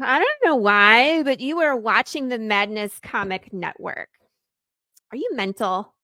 I don't know why, but you are watching the Madness Comic Network. Are you mental?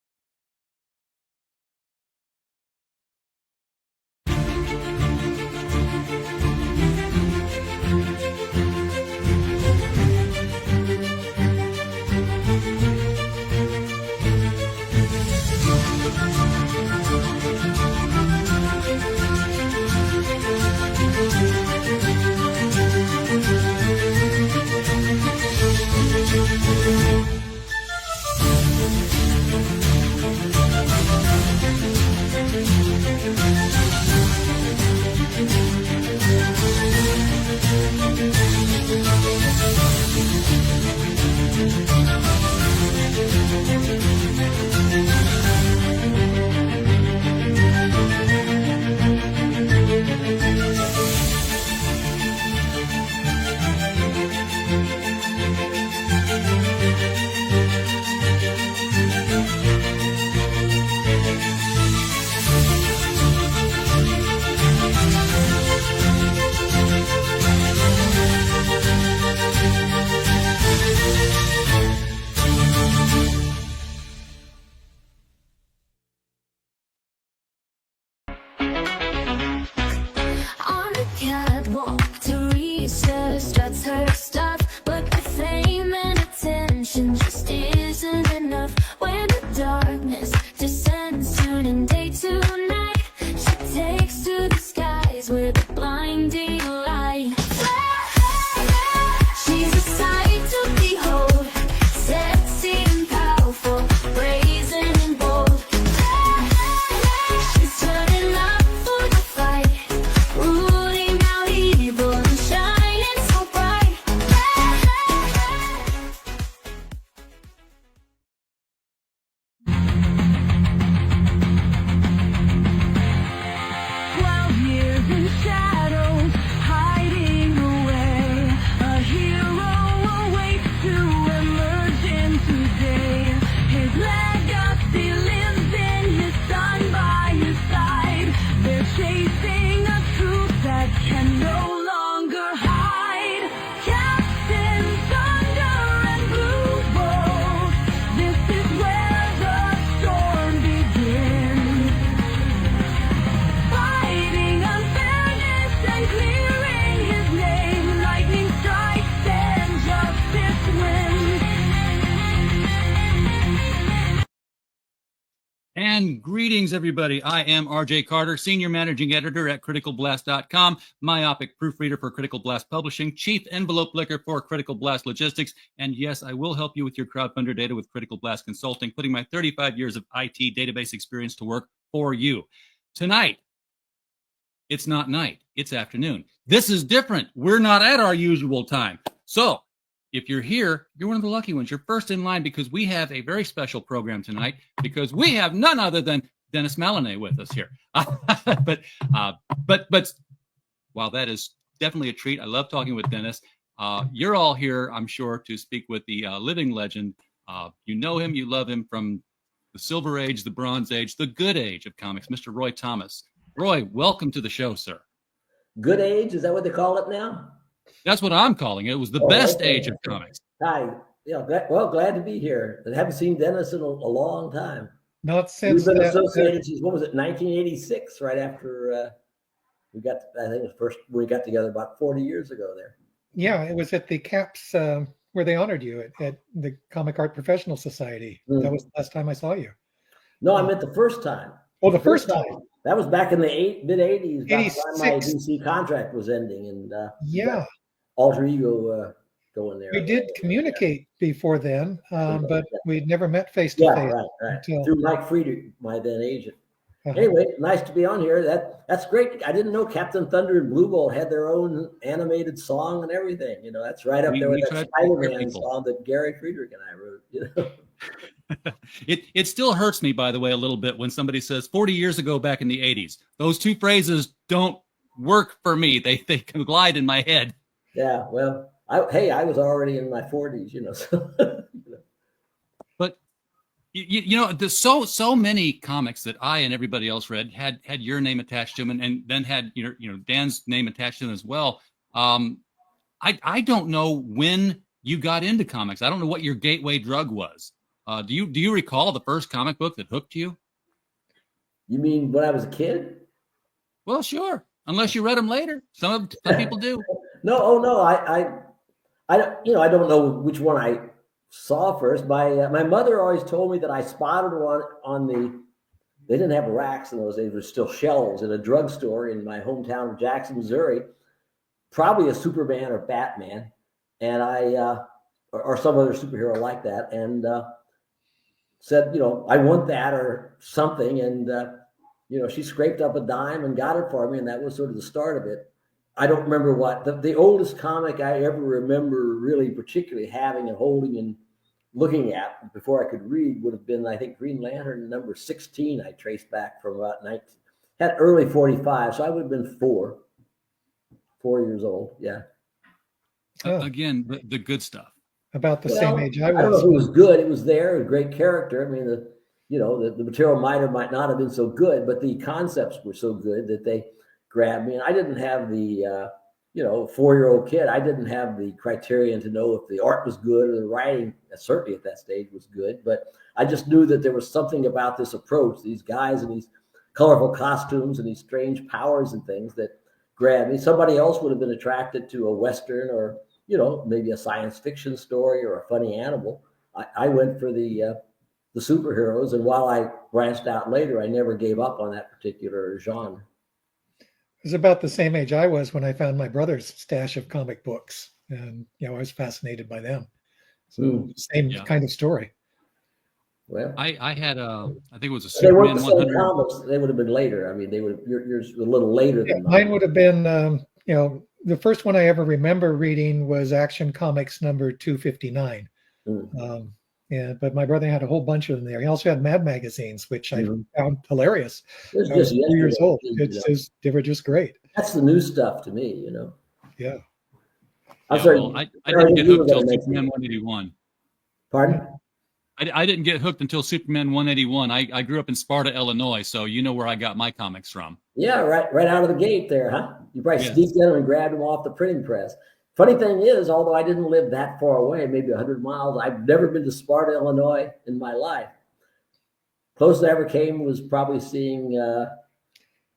On the catwalk, Teresa struts her stuff, but the fame and attention just isn't enough. When the darkness descends, turning day to night, she takes to the skies with a blinding light. She's a sight to behold, sexy and powerful, brazen and bold. She's turning up for the fight, rooting out evil and shining so bright. Years in shadows, hiding away. A hero awaits to emerge into day. His legacy lives in his son by his side. They're chasing a truth that can no longer hide. Captain Thunder and Blue Bolt, this is where the storm begins. Fighting unfairness and clearing his name. Lightning strikes and justice wins. And greetings, everybody. I am RJ Carter, Senior Managing Editor at CriticalBlast.com, myopic proofreader for Critical Blast Publishing, Chief Envelope Licker for Critical Blast Logistics, and yes, I will help you with your crowdfunder data with Critical Blast Consulting, putting my 35 years of IT database experience to work for you. Tonight, it's not night, it's afternoon. This is different. We're not at our usual time. So if you're here, you're one of the lucky ones. You're first in line because we have a very special program tonight because we have none other than Dennis Mallonee with us here. But while that is definitely a treat, I love talking with Dennis. You're all here, I'm sure, to speak with the living legend. You know him, you love him from the Silver Age, the Bronze Age, the Good Age of comics, Mr. Roy Thomas. Roy, welcome to the show, sir. Good age? Is that what they call it now? That's what I'm calling it. It was the best age of comics. Hi. Yeah. Glad to be here. I haven't seen Dennis in a long time. Not since We've been associated since, what was it, 1986, right after we got, I think it was first, we got together about 40 years ago there. Yeah, it was at the CAPS where they honored you at the Comic Art Professional Society. That was the last time I saw you. No, I meant the first time. Oh, the first time. That was back in the mid-'80s, by the 86. time my DC contract was ending. And Yeah, Alter Ego going there. we did communicate before then, but we'd never met face to Yeah, face. right. until- Through Mike Frieder, my then agent. Uh-huh. Anyway, nice to be on here. That's great. I didn't know Captain Thunder and Blue Bolt had their own animated song and everything. You know, that's right up there with that Spider-Man song that Gary Friedrich and I wrote. You know? It still hurts me, by the way, a little bit when somebody says 40 years ago back in the 80s. Those two phrases don't work for me. They collide in my head. Yeah, well, I was already in my 40s, you know. So, you know. But you know, there's so many comics that I and everybody else read had your name attached to them, and then had you know Dan's name attached to them as well. I don't know when you got into comics. I don't know what your gateway drug was. Do you recall the first comic book that hooked you? You mean when I was a kid? Well, sure. Unless you read them later. Some people do. No, oh no, I don't know which one I saw first. My mother always told me that I spotted one on the. They didn't have racks in those days. There were still shelves in a drugstore in my hometown of Jackson, Missouri. Probably a Superman or Batman, and or some other superhero like that, and said, I want that or something, and she scraped up a dime and got it for me, and that was sort of the start of it. I don't remember what the oldest comic I ever remember really particularly having and holding and looking at before I could read would have been, I think, Green Lantern number 16. I traced back from about early 45, so I would have been 4 years old. Yeah. Again, the good stuff. About the same age I was. I don't know if it was good. It was there. A great character. I mean, the material might not have been so good, but the concepts were so good that they grabbed me. And I didn't have the 4-year-old kid. I didn't have the criterion to know if the art was good or the writing, certainly at that stage, was good. But I just knew that there was something about this approach, these guys in these colorful costumes and these strange powers and things that grabbed me. Somebody else would have been attracted to a Western or maybe a science fiction story or a funny animal. I went for the superheroes, and while I branched out later, I never gave up on that particular genre. It was about the same age I was when I found my brother's stash of comic books, and I was fascinated by them. So same kind of story. Well, I had I think it was a Superman 100. Comics. They would have been later. I mean, they would. Yours a little later than mine would have been. The first one I ever remember reading was Action Comics number 259. But my brother had a whole bunch of them there. He also had Mad magazines, which I found hilarious. I was 2 years old. They were just great. That's the new stuff to me, Yeah. I'm sorry. Well, I didn't get hooked until Superman 181. Pardon? I didn't get hooked until Superman 181. I grew up in Sparta, Illinois, so you know where I got my comics from. Yeah, right out of the gate there, huh? You probably sneaked in and grabbed them off the printing press. Funny thing is, although I didn't live that far away, maybe 100 miles, I've never been to Sparta, Illinois in my life. Closest I ever came was probably seeing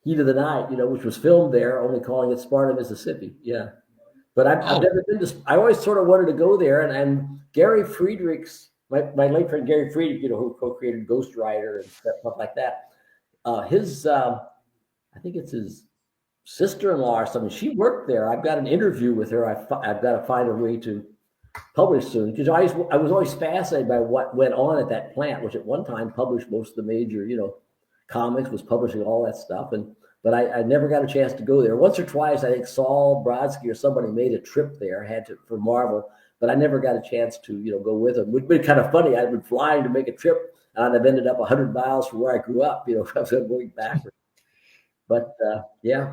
Heat of the Night, which was filmed there, only calling it Sparta, Mississippi. Yeah. But I've never been to, I always sort of wanted to go there. And Gary Friedrich's, my late friend Gary Friedrich, who co-created Ghost Rider and stuff like that, I think it's his sister-in-law or something. She worked there. I've got an interview with her. I've got to find a way to publish soon, because I was always fascinated by what went on at that plant, which at one time published most of the major, comics, was publishing all that stuff. But I never got a chance to go there. Once or twice, I think Saul Brodsky or somebody made a trip there, for Marvel, but I never got a chance to, go with them. It would be kind of funny. I'd been flying to make a trip, and I've ended up 100 miles from where I grew up, I was going backwards. But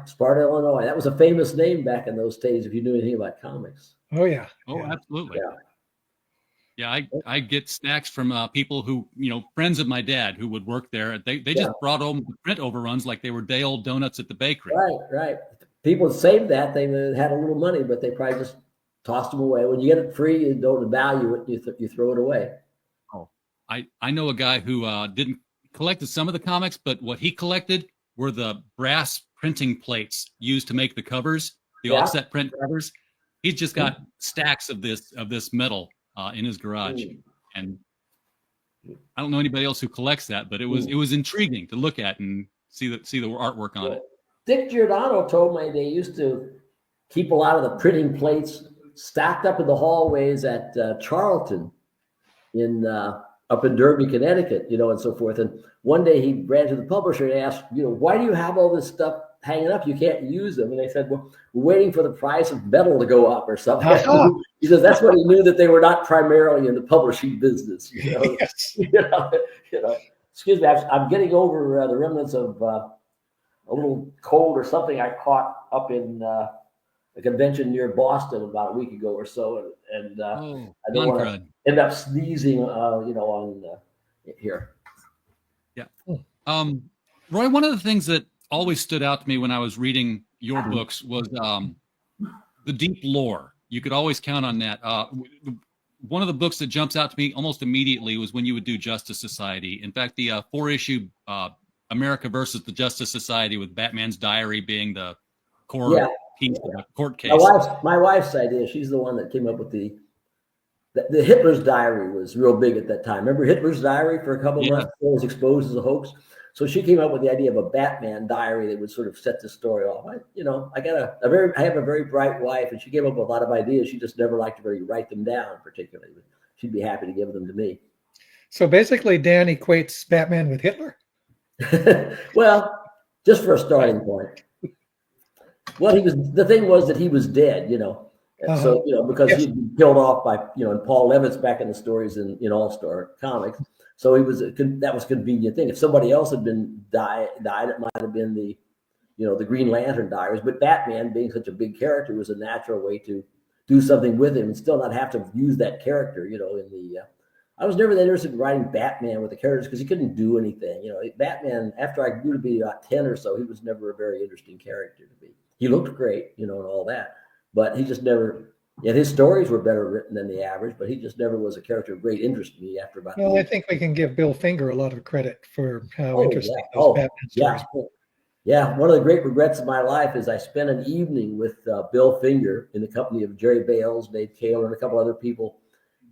Sparta, Illinois. That was a famous name back in those days if you knew anything about comics. Oh, yeah. Oh, absolutely. Yeah, I get stacks from people who, friends of my dad who would work there. They just brought home print overruns like they were day-old donuts at the bakery. Right. People saved that. They had a little money, but they probably just tossed them away. When you get it free, you don't value it. You throw it away. Oh, I know a guy who didn't collected some of the comics, but what he collected were the brass printing plates used to make the covers, the offset print covers. He's just got stacks of this metal in his garage, and I don't know anybody else who collects that, but it was intriguing to look at and see the artwork on it. Dick Giordano told me they used to keep a lot of the printing plates stacked up in the hallways at Charlton up in Derby, Connecticut, and so forth. And one day he ran to the publisher and asked, why do you have all this stuff hanging up? You can't use them. And they said, well, we're waiting for the price of metal to go up or something. He says that's when he knew that they were not primarily in the publishing business. Yes. Excuse me, I'm getting over the remnants of a little cold or something I caught up in a convention near Boston about a week ago or so, and I don't want to end up sneezing, on here. Yeah. Roy, one of the things that always stood out to me when I was reading your books was the deep lore You could always count on that. One of the books that jumps out to me almost immediately was when you would do Justice Society. In fact, the 4-issue America versus the Justice Society, with Batman's diary being the core piece of the court case. My wife's idea. She's the one that came up with the Hitler's diary was real big at that time. Remember Hitler's diary for a couple of months before it was exposed as a hoax? So she came up with the idea of a Batman diary that would sort of set the story off. I have a very bright wife, and she came up with a lot of ideas. She just never liked to really write them down particularly. But she'd be happy to give them to me. So basically, Dan equates Batman with Hitler? Well, just for a starting point. The thing was that he was dead, So, because he'd been killed off by, and Paul Levitz back in the stories in All-Star Comics. So that was a convenient thing. If somebody else had died, it might have been the Green Lantern diaries. But Batman, being such a big character, was a natural way to do something with him and still not have to use that character, I was never that interested in writing Batman with the characters because he couldn't do anything. Batman, after I grew to be about 10 or so, he was never a very interesting character to me. He looked great, and all that. But he just never, his stories were better written than the average, but he just never was a character of great interest to me after about. Well, I think we can give Bill Finger a lot of credit for how interesting those Batman stories were. Yeah, one of the great regrets of my life is I spent an evening with Bill Finger in the company of Jerry Bales, Dave Kaler, and a couple other people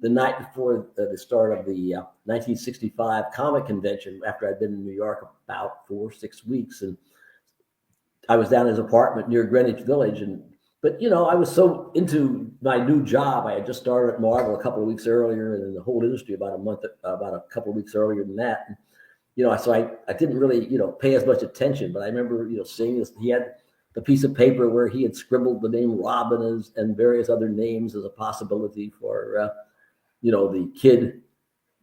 the night before the start of the 1965 comic convention after I'd been in New York about 4 or 6 weeks. And I was down in his apartment near Greenwich Village. But I was so into my new job. I had just started at Marvel a couple of weeks earlier, and in the whole industry about a couple of weeks earlier than that. And, so I didn't really, pay as much attention. But I remember, seeing this. He had the piece of paper where he had scribbled the name Robin and various other names as a possibility for, the kid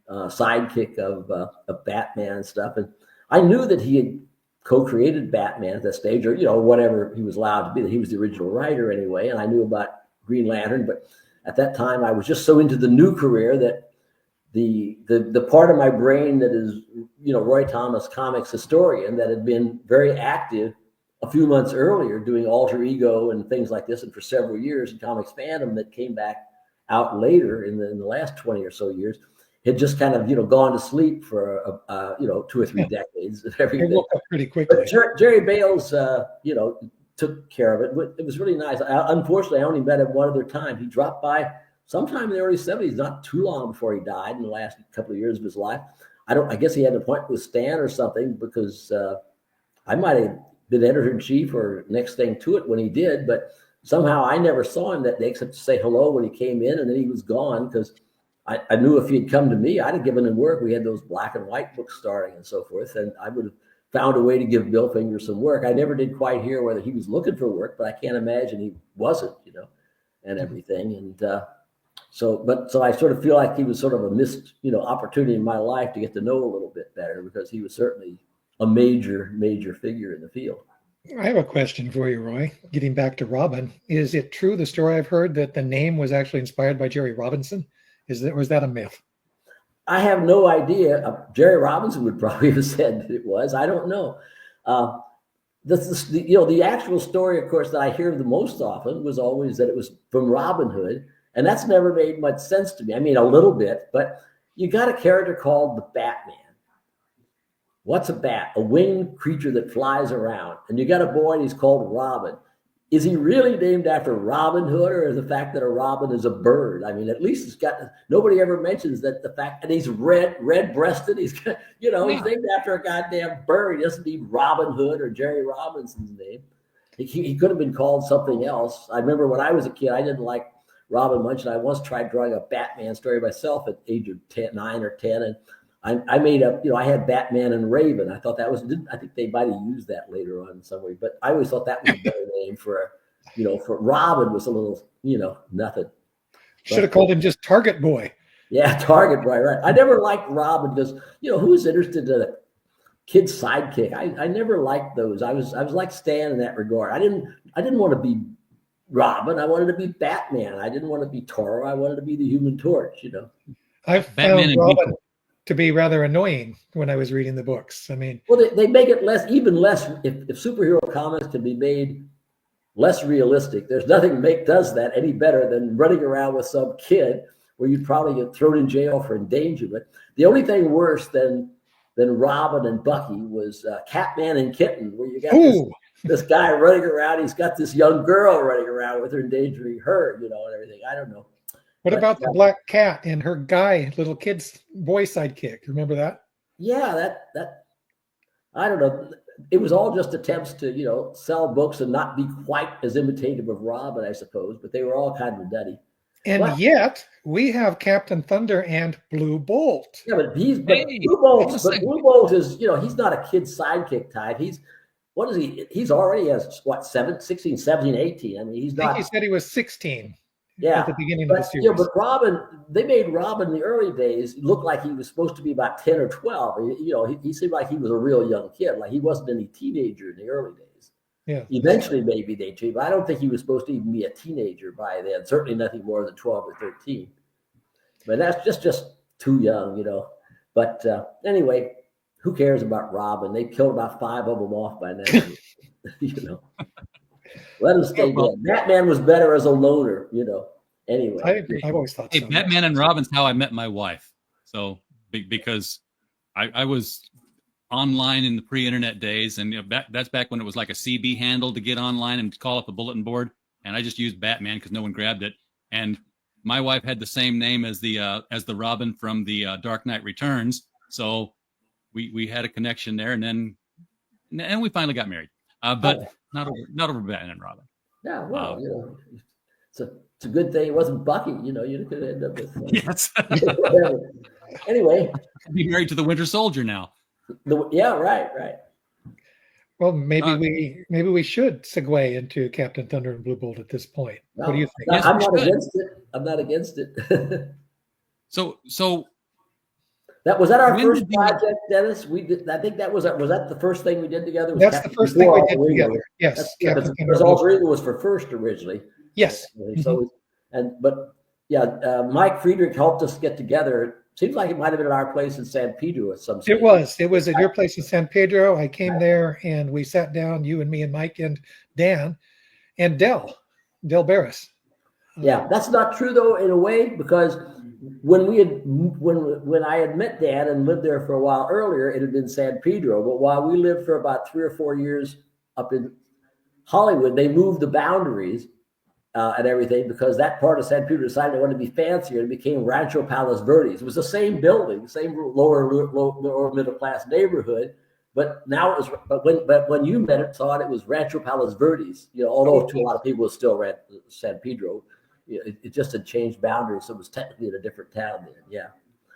sidekick of Batman and stuff. And I knew that he had co-created Batman at that stage, or whatever he was allowed to be, that he was the original writer anyway. And I knew about Green Lantern, but at that time I was just so into the new career that the part of my brain that is, Roy Thomas comics historian that had been very active a few months earlier doing Alter Ego and things like this, and for several years in Comics Fandom that came back out later in the last 20 or so years, had just kind of, gone to sleep for, 2 or 3 decades and everything. It woke up pretty quickly. But Jerry Bales, took care of it. It was really nice. Unfortunately, I only met him one other time. He dropped by sometime in the early 70s, not too long before he died in the last couple of years of his life. I guess he had an appointment with Stan or something, because I might have been editor-in-chief or next thing to it when he did, but somehow I never saw him that day except to say hello when he came in, and then he was gone, because I knew if he had come to me, I'd have given him work. We had those black and white books starting and so forth, and I would have found a way to give Bill Finger some work. I never did quite hear whether he was looking for work, but I can't imagine he wasn't, and everything. And so I sort of feel like he was sort of a missed, opportunity in my life to get to know a little bit better, because he was certainly a major figure in the field. I have a question for you, Roy. Getting back to Robin, is it true, the story I've heard, that the name was actually inspired by Jerry Robinson? Was that a myth? I have no idea. Jerry Robinson would probably have said that it was. I don't know. The actual story, of course, that I hear the most often was always that it was from Robin Hood, and that's never made much sense to me. I mean, a little bit, but you got a character called the Batman. What's a bat? A winged creature that flies around. And you got a boy, and he's called Robin. Is he really named after Robin Hood, or the fact that a robin is a bird? I mean, at least it's got, nobody ever mentions that the fact that he's red-breasted. He's got, he's named after a goddamn bird. He doesn't need Robin Hood or Jerry Robinson's name. He could have been called something else. I remember when I was a kid, I didn't like Robin much, and I once tried drawing a Batman story myself at age of 9 or 10, and I made up, I had Batman and Raven. I thought that was, I think they might have used that later on in some way, but I always thought that was a better name for Robin was a little, nothing. Should have called him just Target Boy. Yeah, Target Boy, right. I never liked Robin because, who's interested in a kid's sidekick? I never liked those. I was like Stan in that regard. I didn't want to be Robin. I wanted to be Batman. I didn't want to be Toro. I wanted to be the Human Torch, I found Robin to be rather annoying when I was reading the books. I mean, well, they make it even less. If superhero comics can be made less realistic. There's nothing does that any better than running around with some kid where you'd probably get thrown in jail for endangerment. The only thing worse than Robin and Bucky was Catman and Kitten, where you got this guy running around. He's got this young girl running around with her, endangering her, and everything. I don't know. What about the black cat and her little kid's boy sidekick? Remember that? Yeah, that I don't know. It was all just attempts to, sell books and not be quite as imitative of Robin, I suppose, but they were all kind of nutty. And yet we have Captain Thunder and Blue Bolt. Yeah, but Blue Bolt is, he's not a kid sidekick type. What is he? He's already has 16, 17, 18. I mean, he's not. I think he said he was 16. Yeah, at the beginning of the series. Yeah, but Robin, they made Robin in the early days look like he was supposed to be about 10 or 12. He seemed like he was a real young kid. Like he wasn't any teenager in the early days. Yeah. Eventually, maybe they changed, but I don't think he was supposed to even be a teenager by then. Certainly nothing more than 12 or 13. But that's just too young, But anyway, who cares about Robin? They killed about 5 of them off by now. Let him stay dead. Batman was better as a loner, Anyway, I agree. I've always thought so. Batman and Robin's how I met my wife. So because I was online in the pre-internet days, and that's back when it was like a CB handle to get online and call up the bulletin board, and I just used Batman because no one grabbed it. And my wife had the same name as the Robin from the Dark Knight Returns, so we had a connection there, and we finally got married. But not over Batman and Robin. Yeah, well, it's a good thing it wasn't Bucky. You could end up with. Yes. Anyway, be married to the Winter Soldier now. Right. Uh, Well, maybe we should segue into Captain Thunder and Blue Bolt at this point. No, what do you think? Yes, I'm we not should. against it. I'm not against it. So was that our when first did we- project, Dennis? We did. I think that was that the first thing we did together. That's the first thing we did together. Yes, Captain Thunder because and all Blue three of Bolt. them was for first originally. Yes. So, Mike Friedrich helped us get together. Seems like it might have been at our place in San Pedro at some stage. It was at your place in San Pedro. I came there and we sat down, you and me and Mike and Dan and Del Barris. Yeah, that's not true though, in a way, because when I had met Dan and lived there for a while earlier, it had been San Pedro. But while we lived for about 3 or 4 years up in Hollywood, they moved the boundaries and everything because that part of San Pedro decided they wanted to be fancier and became Rancho Palos Verdes. It was the same building, same lower middle class neighborhood, but now it was. But when you saw it was Rancho Palos Verdes. Although to a lot of people it's still San Pedro. It just had changed boundaries, so it was technically in a different town then. Yeah,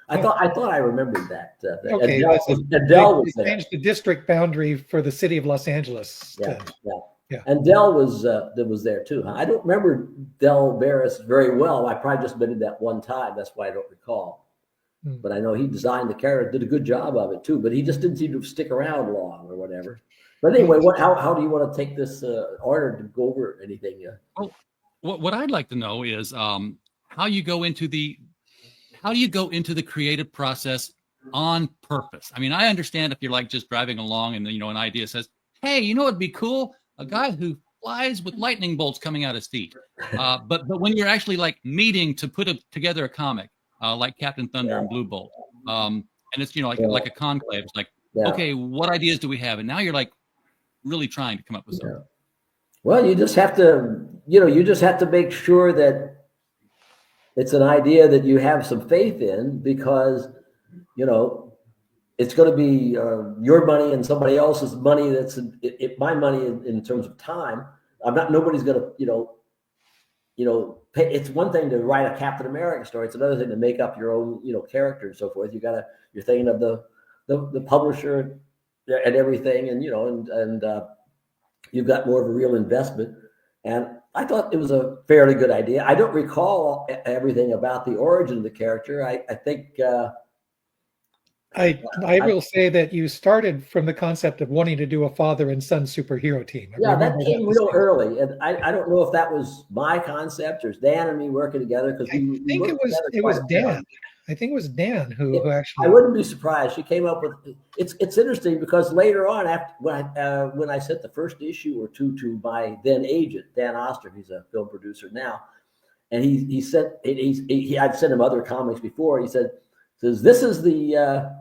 I thought I remembered that. Okay, Adele was there. Changed the district boundary for the city of Los Angeles. Yeah. And Del was there too. Huh? I don't remember Del Barris very well. I probably just been in that one time. That's why I don't recall. But I know he designed the character, did a good job of it too. But he just didn't seem to stick around long or whatever. But anyway, how do you want to take this order to go over anything? Well, what I'd like to know is how you go into the creative process on purpose. I mean, I understand if you're like just driving along and an idea says, "Hey, it'd be cool, a guy who flies with lightning bolts coming out his feet." But when you're actually like meeting to put together a comic like Captain Thunder and Blue Bolt, and it's like a conclave. It's like, okay, what ideas do we have? And now you're like really trying to come up with something. Well, you just have to make sure that it's an idea that you have some faith in, because it's going to be your money and somebody else's money. That's my money in terms of time. Nobody's going to pay. It's one thing to write a Captain America story. It's another thing to make up your own character and so forth. You're thinking of the publisher and everything, and you've got more of a real investment. And I thought it was a fairly good idea. I don't recall everything about the origin of the character. I think. I will say that you started from the concept of wanting to do a father and son superhero team. That came real early, and I don't know if that was my concept or Dan and me working together, because it was Dan. I think it was Dan who I actually. wouldn't be surprised. She came up with it's interesting because later on, after when I sent the first issue or two to my then agent Dan Oster, he's a film producer now, and he said I'd sent him other comics before. He says this is the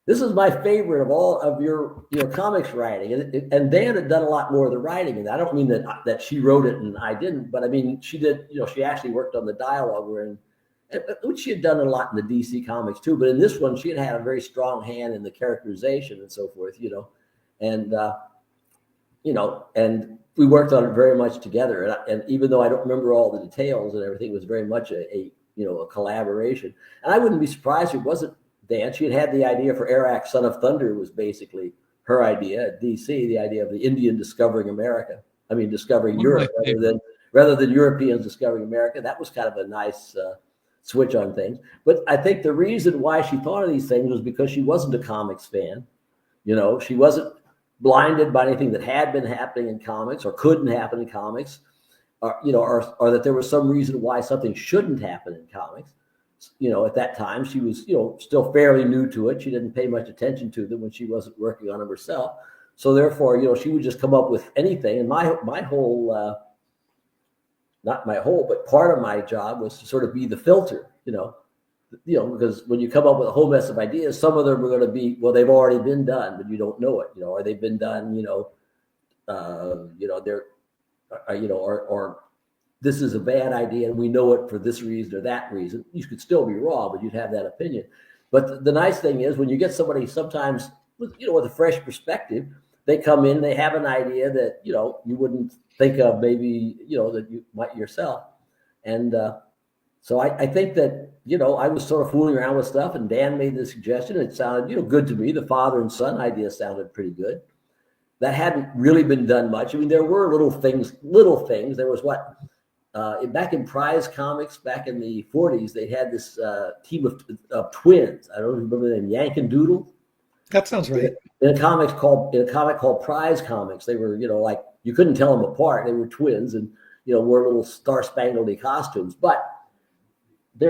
this is my favorite of all of your comics writing, and Dan had done a lot more of the writing, and I don't mean that she wrote it and I didn't, but I mean she did. She actually worked on the dialogue which she had done a lot in the DC comics too, but in this one she had a very strong hand in the characterization and so forth, and and we worked on it very much together. And even though I don't remember all the details and everything, it was very much a collaboration. And I wouldn't be surprised if it wasn't Dan. She had the idea for Arak, Son of Thunder was basically her idea at DC, the idea of the Indian discovering America. I mean, discovering Europe rather than Europeans discovering America. That was kind of a nice switch on things. But I think the reason why she thought of these things was because she wasn't a comics fan. She wasn't blinded by anything that had been happening in comics or couldn't happen in comics, or that there was some reason why something shouldn't happen in comics. At that time she was, still fairly new to it. She didn't pay much attention to them when she wasn't working on them herself. So therefore, she would just come up with anything. And my whole, not my whole, but part of my job was to sort of be the filter, because when you come up with a whole mess of ideas, some of them are going to be, well, they've already been done, but you don't know it, or they've been done, or this is a bad idea and we know it for this reason or that reason. You could still be wrong, but you'd have that opinion. But the nice thing is when you get somebody sometimes with a fresh perspective, they come in, they have an idea that, you wouldn't think of maybe, that you might yourself. And so I think that, I was sort of fooling around with stuff and Dan made the suggestion. It sounded, good to me. The father and son idea sounded pretty good. That hadn't really been done much. I mean, there were little things. There was back in Prize Comics, back in the 40s, they had this team of twins. I don't remember the name, Yank and Doodle. That sounds right. In a comic called Prize Comics, they were, like you couldn't tell them apart. They were twins and, wore little star-spangledy costumes. But they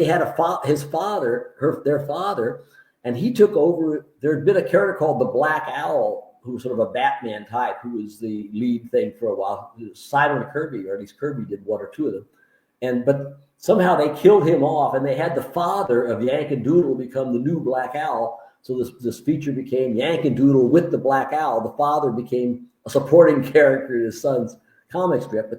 had their father, and he took over. There had been a character called the Black Owl, who was sort of a Batman type, who was the lead thing for a while. Simon Kirby, or at least Kirby did one or two of them. But somehow they killed him off, and they had the father of Yank and Doodle become the new Black Owl. So this feature became Yank and Doodle with the Black Owl. The father became a supporting character in his son's comic strip.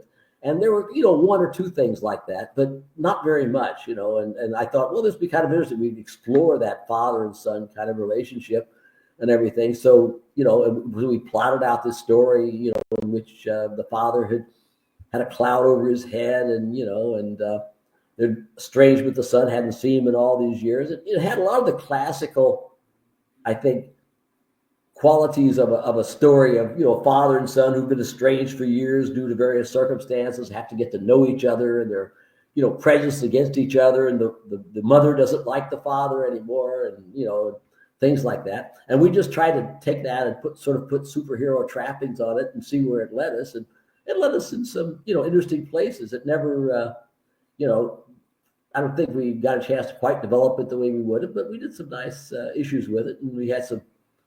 And there were, one or two things like that, but not very much, And I thought, well, this would be kind of interesting. We'd explore that father and son kind of relationship and everything. So, we plotted out this story, in which the father had a cloud over his head and, they're estranged with the son, hadn't seen him in all these years. It had a lot of the classical, I think, qualities of a story of, father and son who've been estranged for years due to various circumstances, have to get to know each other, and they're, prejudiced against each other. And the mother doesn't like the father anymore. And, things like that. And we just tried to take that and put superhero trappings on it and see where it led us. And it led us in some, interesting places. It never, I don't think we got a chance to quite develop it the way we would have, but we did some nice issues with it. And we had some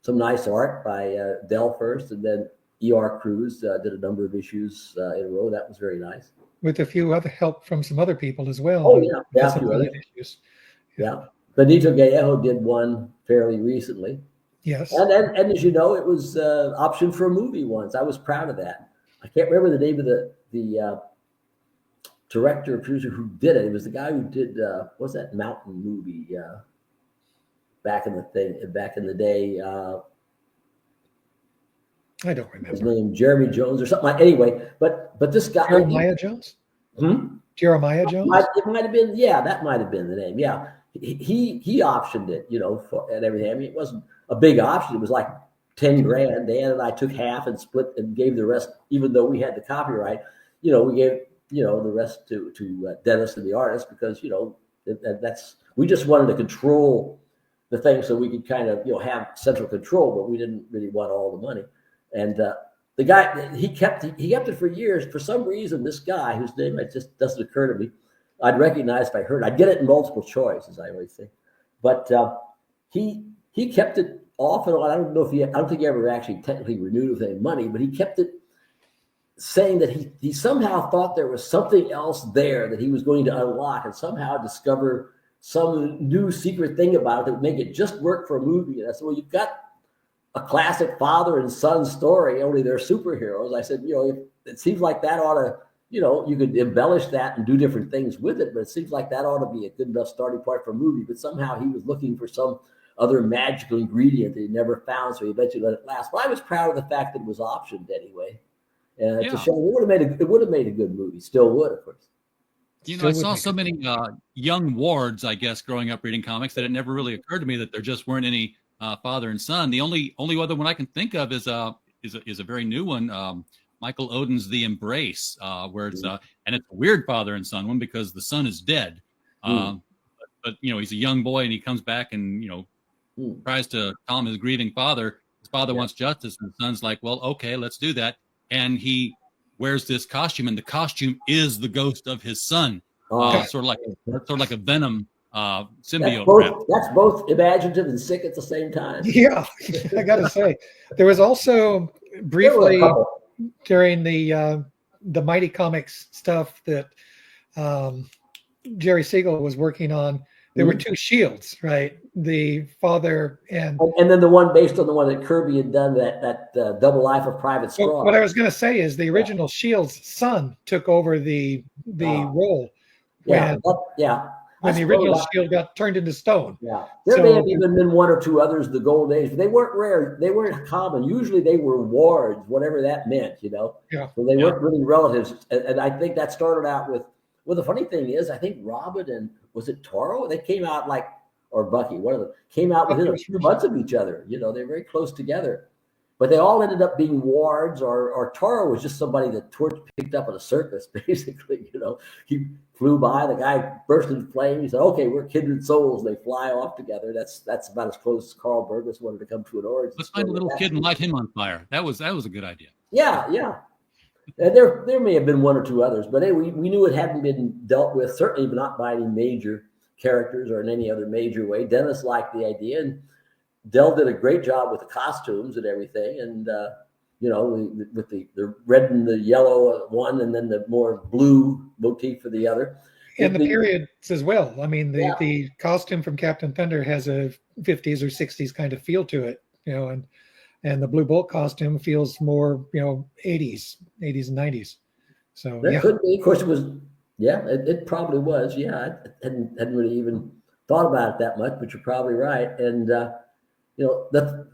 nice art by Dell first, and then E.R. Cruz did a number of issues in a row. That was very nice. With a few other help from some other people as well. Oh, yeah. Some other issues. Yeah. Benito Gallejo did one fairly recently. Yes. And as you know, it was optioned for a movie once. I was proud of that. I can't remember the name of the director or producer who did it. It was the guy who did what's that mountain movie back in the day. I don't remember his name, Jeremy Jones or something like. Anyway, but this guy, Jeremiah Jones. Jeremiah Jones. It might have been. Yeah, that might have been the name. Yeah. He optioned it, and everything. I mean, it wasn't a big option. It was like $10,000. Dan and I took half and split and gave the rest, even though we had the copyright. We gave the rest to Dennis and the artist because we just wanted to control the thing so we could kind of have central control, but we didn't really want all the money. And the guy he kept it for years. For some reason, this guy whose name just doesn't occur to me. I'd recognize if I heard. I'd get it in multiple choice, as I always say. But he kept it off and on. I don't think he ever actually technically renewed with any money, but he kept it saying that he somehow thought there was something else there that he was going to unlock and somehow discover some new secret thing about it that would make it just work for a movie. And I said, well, you've got a classic father and son story, only they're superheroes. I said, it seems like that ought to, you could embellish that and do different things with it, but it seems like that ought to be a good enough starting point for a movie. But somehow he was looking for some other magical ingredient that he never found, so he eventually let it last. But I was proud of the fact that it was optioned anyway. And it's a shame. It would have made a good movie. Still would, of course. I saw so many young wards, I guess, growing up reading comics that it never really occurred to me that there just weren't any father and son. The only other one I can think of is a very new one. Michael Oden's The Embrace, where it's and it's a weird father and son one because the son is dead, but he's a young boy and he comes back and tries to calm his grieving father. His father wants justice, and the son's like, "Well, okay, let's do that." And he wears this costume, and the costume is the ghost of his son, sort of like a Venom symbiote. That's both imaginative and sick at the same time. Yeah, I got to say, there was also briefly during the Mighty Comics stuff that Jerry Siegel was working on. There were two Shields, right? The father and then the one based on the one that Kirby had done, that Double Life of Private Straw. What I was going to say is the original Shield's son took over the role. When the original Shield got turned into stone. Yeah, there may have even been one or two others. The Golden Age, but they weren't rare. They weren't common. Usually, they were wards, whatever that meant. Yeah. So they weren't really relatives, and I think that started out with. Well, the funny thing is, I think Robin and was it Toro? They came out or Bucky, one of them came out within a few months of each other. They're very close together, but they all ended up being wards. Or Toro was just somebody that Torch picked up at a circus, basically. He flew by, the guy burst into flame. He said, "Okay, we're kindred souls." They fly off together. That's about as close as Carl Burgess wanted to come to an origin. Let's find a little kid and light him on fire. That was a good idea. Yeah. And there may have been one or two others, but we knew it hadn't been dealt with, certainly not by any major characters or in any other major way. Dennis liked the idea, and Del did a great job with the costumes and everything. And, with the red and the yellow one, and then the more blue motif for the other. And the periods as well. I mean, the costume from Captain Thunder has a 50s or 60s kind of feel to it, and the Blue Bolt costume feels more, 80s and 90s. So that could be. Of course, it was. Yeah, it probably was. Yeah, I hadn't really even thought about it that much, but you're probably right. And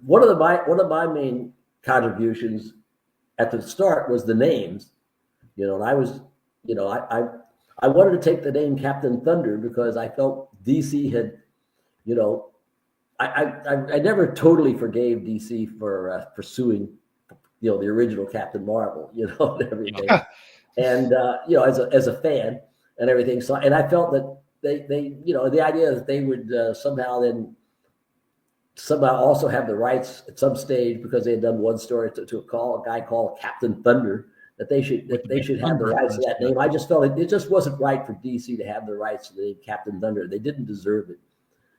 one of my main contributions at the start was the names. And I was, I wanted to take the name Captain Thunder because I felt DC had, I never totally forgave DC for pursuing, the original Captain Marvel, and everything, and as a fan and everything. So, and I felt that they the idea that they would somehow also have the rights at some stage because they had done one story to a guy called Captain Thunder, that they should have the rights to that name. I just felt it just wasn't right for DC to have the rights to the name Captain Thunder. They didn't deserve it.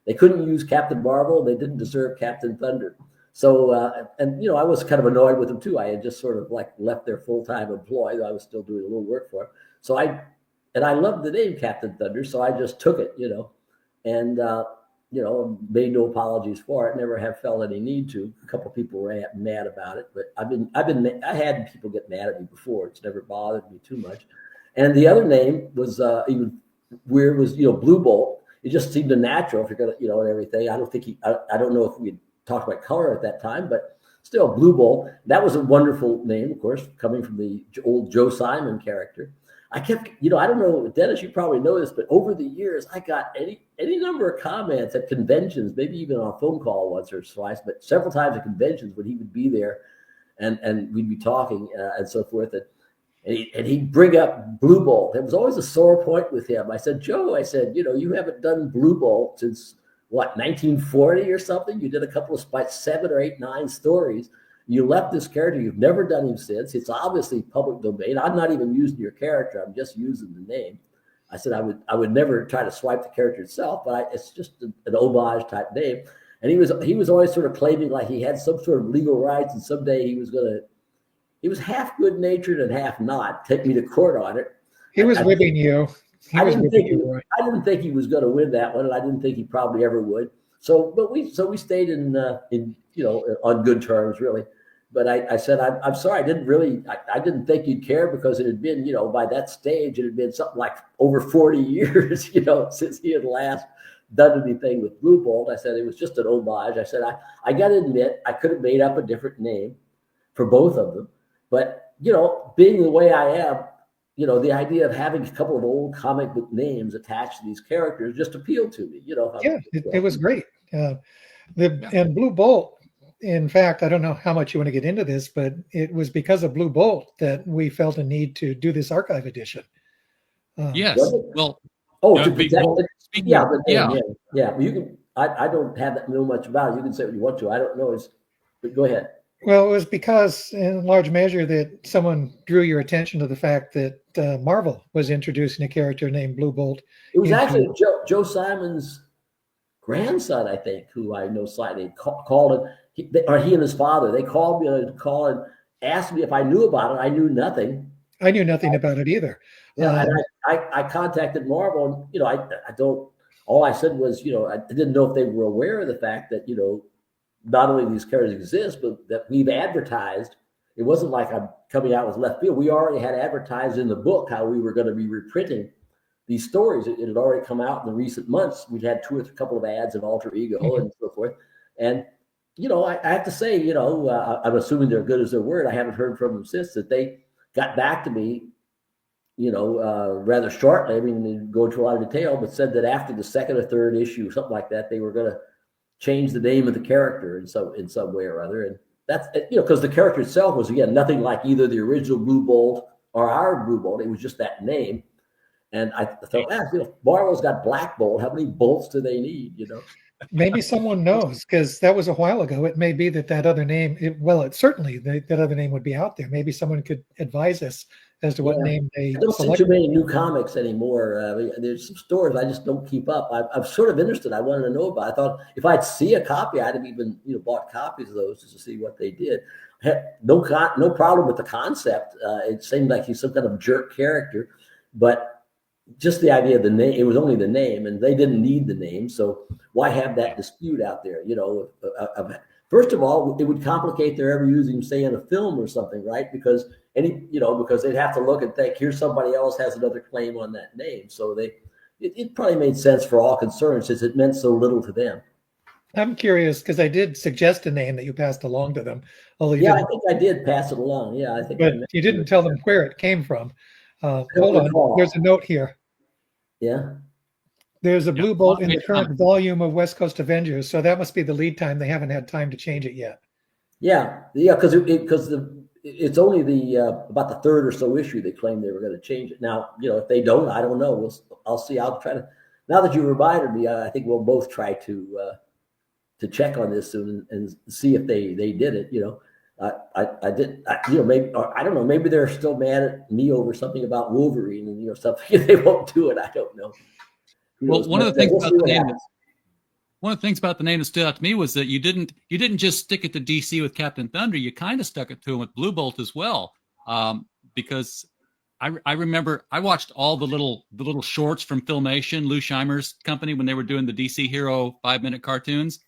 They couldn't use Captain Marvel. They didn't deserve Captain Thunder. So, I was kind of annoyed with them too. I had just sort of left their full-time employ. I was still doing a little work for them. So I loved the name Captain Thunder. So I just took it, and made no apologies for it. Never have felt any need to. A couple of people were mad about it, but I had people get mad at me before. It's never bothered me too much. And the other name was even weird. Was Blue Bolt. It just seemed a natural if you're gonna and everything. I don't think I don't know if we had talked about color at that time, but still Blue Bolt. That was a wonderful name, of course, coming from the old Joe Simon character. I kept, I don't know, Dennis, you probably know this, but over the years, I got any number of comments at conventions, maybe even on a phone call once or twice, but several times at conventions when he would be there and we'd be talking and so forth. And he'd bring up Blue Bolt. It was always a sore point with him. I said, Joe, you haven't done Blue Bolt since, 1940 or something? You did a couple of 7 or 8, 9 stories. You left this character. You've never done him since. It's obviously public domain. I'm not even using your character. I'm just using the name. I said I would never try to swipe the character itself, but it's just an homage type name. And he was always sort of claiming like he had some sort of legal rights, and someday he was half good natured and half not. Take me to court on it. He was whipping you. I didn't think he was going to win that one, and I didn't think he probably ever would. So we stayed in on good terms, really. But I said I'm sorry, I didn't think you'd care, because it had been, by that stage it had been something like over 40 years, since he had last done anything with Blue Bolt. I said it was just an homage. I said I got to admit I could have made up a different name for both of them, but being the way I am, the idea of having a couple of old comic book names attached to these characters just appealed to me. Yeah, it was great. And Blue Bolt, in fact, I don't know how much you want to get into this, but it was because of Blue Bolt that we felt a need to do this archive edition. Yes. Well. To protect it. Yeah. You can. I don't know much about it. You can say what you want to. I don't know. But go ahead. Well, it was because, in large measure, that someone drew your attention to the fact that Marvel was introducing a character named Blue Bolt. It was actually Joe Simon's grandson, I think, who I know slightly, called it, or he and his father. They called me on a call and asked me if I knew about it. I knew nothing. I knew nothing about it either. Yeah, and I contacted Marvel, and I don't. All I said was, I didn't know if they were aware of the fact that not only these characters exist, but that we've advertised. It wasn't like I'm coming out with left field. We already had advertised in the book how we were going to be reprinting these stories. It had already come out in the recent months. We'd had two or three couple of ads of Alter Ego and so forth. And, I have to say, I'm assuming they're good as their word. I haven't heard from them since, that they got back to me, rather shortly. I mean, they go into a lot of detail, but said that after the second or third issue, something like that, they were going to change the name of the character in some way or other. And that's, because the character itself was, again, nothing like either the original Blue Bolt or our Blue Bolt. It was just that name. And I thought, Marvel's got Black Bolt. How many bolts do they need, Maybe someone knows, because that was a while ago. It may be that other name, certainly that other name would be out there. Maybe someone could advise us as to what name they I don't see too many new comics anymore. There's some stores I just don't keep up. I'm sort of interested. I wanted to know about it. I thought if I'd see a copy, I'd have even bought copies of those just to see what they did. No problem with the concept. It seemed like he's some kind of jerk character, but just the idea of the name, it was only the name, and they didn't need the name. So why have that dispute out there? First of all, it would complicate their ever using, say, in a film or something, right? Because because they'd have to look and think, here's somebody else has another claim on that name. So it probably made sense for all concerned, since it meant so little to them. I'm curious, because I did suggest a name that you passed along to them. I think I did pass it along. Yeah, I think. But you didn't tell them where it came from. Hold on. There's a note here. Yeah. There's a Blue Bolt in the current volume of West Coast Avengers, so that must be the lead time. They haven't had time to change it yet. Yeah, because it's only about the third or so issue they claimed they were going to change it. Now, if they don't, I don't know. I'll see. I'll try to. Now that you reminded me, I think we'll both try to check on this soon and see if they did it. I did. Maybe, or I don't know. Maybe they're still mad at me over something about Wolverine and something. They won't do it. I don't know. Well, one of the things about the name that stood out to me was that you didn't just stick it to DC with Captain Thunder. You kind of stuck it to him with Blue Bolt as well, because I remember I watched all the little shorts from Filmation, Lou Scheimer's company, when they were doing the DC Hero 5-minute cartoons,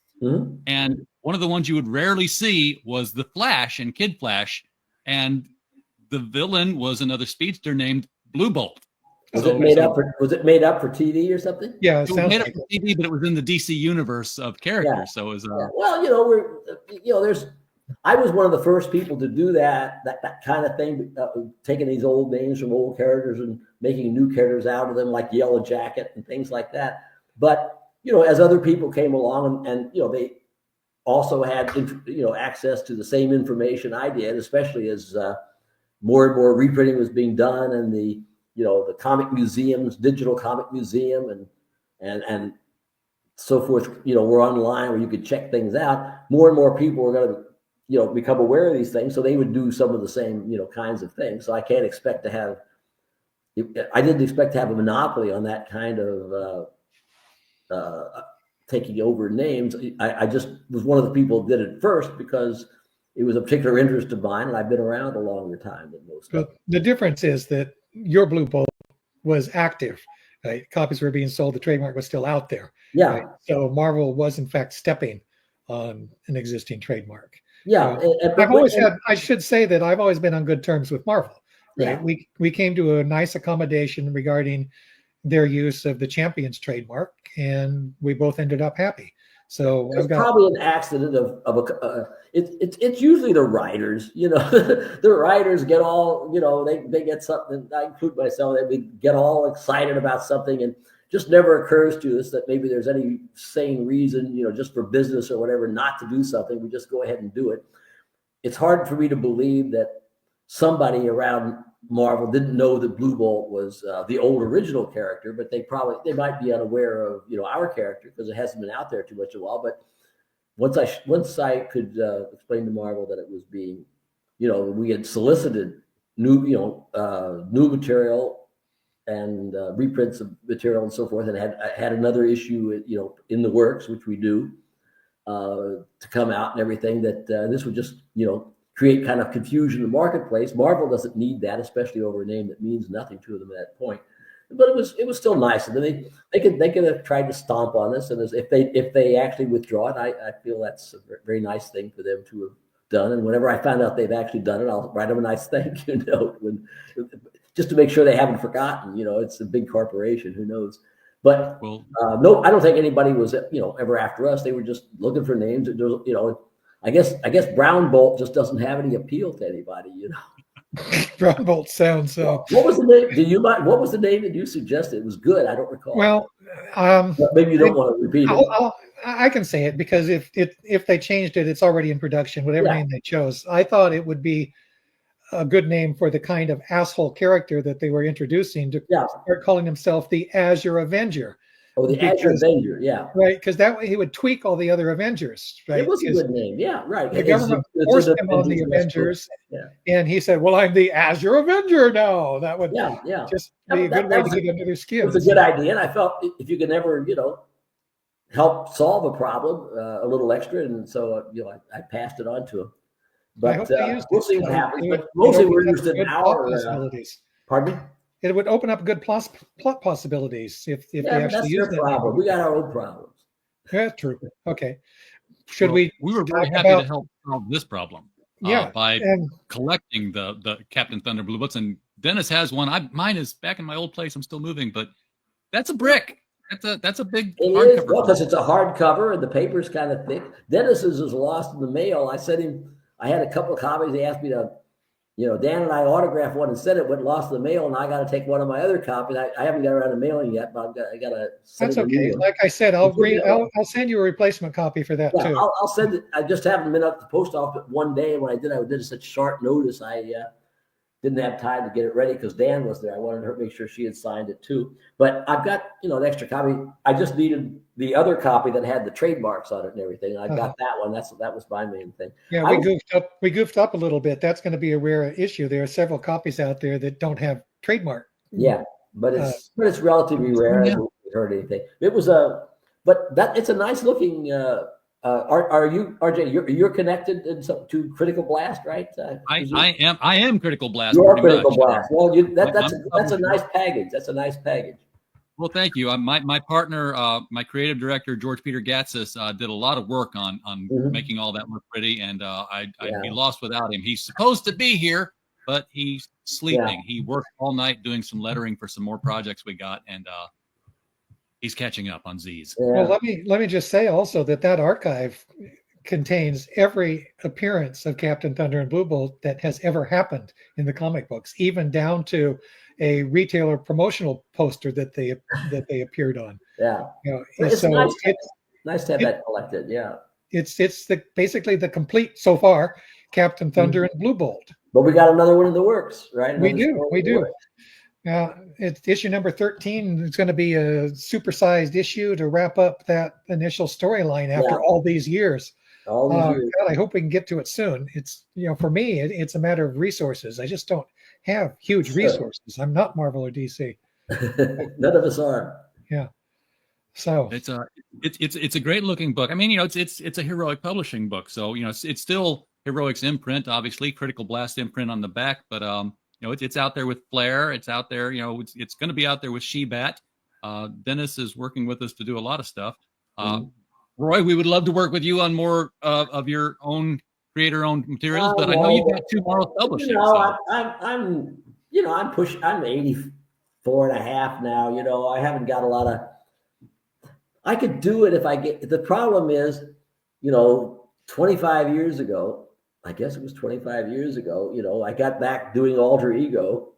and one of the ones you would rarely see was the Flash and Kid Flash, and the villain was another speedster named Blue Bolt. Was it made up for TV or something? Yeah, it was made up for TV, but it was in the DC universe of characters. Yeah. So it was. Well, I was one of the first people to do that kind of thing, taking these old names from old characters and making new characters out of them, like Yellow Jacket and things like that. But as other people came along and they also had access to the same information I did, especially as more and more reprinting was being done, and the comic museums, digital comic museum, and so forth, were online where you could check things out. More and more people were going to, become aware of these things, so they would do some of the same, kinds of things. So I can't expect to have, I didn't expect to have a monopoly on that kind of taking over names. I just was one of the people that did it first because it was a particular interest of mine, and I've been around a longer time than most. But the difference is that your Blue Bolt was active. Right? Copies were being sold. The trademark was still out there. Yeah. Right? So Marvel was in fact stepping on an existing trademark. Yeah. I should say that I've always been on good terms with Marvel. Right. Yeah. We came to a nice accommodation regarding their use of the Champions trademark, and we both ended up happy. So it's probably an accident it's usually the writers, the writers get all, they get something. I include myself. They get all excited about something, and just never occurs to us that maybe there's any sane reason, just for business or whatever, not to do something. We just go ahead and do it. It's hard for me to believe that somebody around Marvel didn't know that Blue Bolt was the old original character, but they might be unaware of our character because it hasn't been out there too much a while. But once I could explain to Marvel that it was being, we had solicited new material and reprints of material and so forth, and had another issue in the works, which we do, to come out and everything. That this would just create kind of confusion in the marketplace. Marvel doesn't need that, especially over a name that means nothing to them at that point. But it was still nice. And then they could have tried to stomp on us. And if they actually withdraw it, I feel that's a very nice thing for them to have done. And whenever I find out they've actually done it, I'll write them a nice thank you note, just to make sure they haven't forgotten. It's a big corporation. Who knows? But no, I don't think anybody was ever after us. They were just looking for names. I guess Brown Bolt just doesn't have any appeal to anybody, Brown Bolt sounds so. What was the name? What was the name that you suggested? It was good. I don't recall. Well, but maybe you don't want to repeat it. I can say it because if they changed it, it's already in production. Whatever name they chose, I thought it would be a good name for the kind of asshole character that they were introducing to start calling himself the Azure Avenger. Oh, the Azure Avenger, yeah. Right, because that way he would tweak all the other Avengers, right? It was a good name, yeah, right. The government forced him on the Avengers, and he said, well, I'm the Azure Avenger now. That would just be a good way to get under their skin. It was a good idea, and I felt if you could ever, help solve a problem a little extra, and so, I passed it on to him. But we'll see what happens. But mostly we're used in our pardon me? It would open up good plot possibilities if they actually use that. Problem. We got our own problems. Yeah, true. Okay. We were very happy to help solve this problem. By collecting the Captain Thunder Blue Books, and Dennis has one. Mine is back in my old place. I'm still moving, but that's a brick. That's a big hardcover. Because it's a hardcover and the paper's kind of thick. Dennis's is lost in the mail. I sent him. I had a couple of copies. They asked me to. Dan and I autographed one and sent it, went lost in the mail, and I got to take one of my other copies. I haven't got around to mailing yet, but I got to send it. That's okay. Like I said, I'll send you a replacement copy for that too. I'll send it. I just haven't been up to the post office one day, and when I did it such short notice. I didn't have time to get it ready because Dan was there. I wanted her to make sure she had signed it too. But I've got an extra copy. I just needed the other copy that had the trademarks on it and everything. I got that one. That was my main thing. Yeah, we goofed up a little bit. That's going to be a rare issue. There are several copies out there that don't have trademark. Yeah, but it's relatively rare. I haven't heard anything. It was it's a nice looking. Are you, RJ? You're connected to Critical Blast, right? I am Critical Blast. You're Critical Blast. Well, that's a nice package. That's a nice package. Well, thank you. My partner, my creative director George Peter Gatsis, did a lot of work on making all that look pretty, and I'd be lost without him. He's supposed to be here, but he's sleeping. He worked all night doing some lettering for some more projects we got, and he's catching up on Z's. Well, let me just say also that archive contains every appearance of Captain Thunder and Blue Bolt that has ever happened in the comic books, even down to a retailer promotional poster that they appeared on. Yeah, it's nice to have that collected. Yeah, it's basically the complete so far Captain Thunder and Blue Bolt. But we got another one in the works, right? We do. It's issue number 13. It's going to be a supersized issue to wrap up that initial storyline after all these years. God, I hope we can get to it soon. It's for me, it's a matter of resources. I just don't have huge Sure. resources. I'm not Marvel or DC. None of us are. Yeah. So It's a great looking book. I mean, it's a Heroic Publishing book, so it's still Heroic's imprint, obviously, Critical Blast imprint on the back, but it's out there with Flair. It's out there, it's going to be out there with She-Bat. Dennis is working with us to do a lot of stuff. Roy, we would love to work with you on more of your own creator-owned materials, but I know you've got two Marvel Publishing. I'm 84 and a half now. I haven't got a lot of. I could do it if I get. The problem is, 25 years ago, I guess it was 25 years ago, I got back doing Alter Ego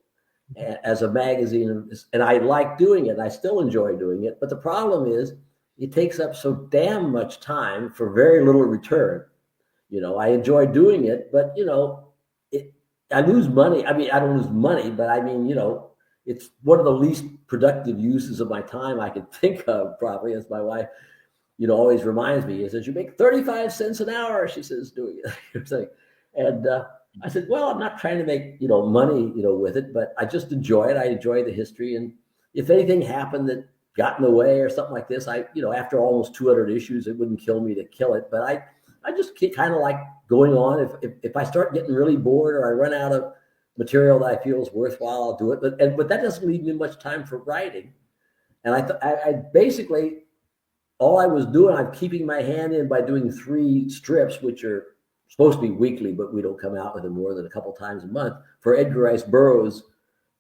as a magazine, and I like doing it. I still enjoy doing it. But the problem is it takes up so damn much time for very little return. I enjoy doing it, but, I lose money. I mean, I don't lose money, but I mean, it's one of the least productive uses of my time I could think of, probably, as my wife, always reminds me. She says, you make 35 cents an hour, she says, doing it. And I said, well, I'm not trying to make, money, with it, but I just enjoy it. I enjoy the history. And if anything happened that got in the way or something like this, after almost 200 issues, it wouldn't kill me to kill it. But I just kind of like going on. If I start getting really bored or I run out of material that I feel is worthwhile, I'll do it. But that doesn't leave me much time for writing. And I basically, all I was doing, I'm keeping my hand in by doing 3 strips, which are supposed to be weekly, but we don't come out with them more than a couple times a month, for Edgar Rice Burroughs'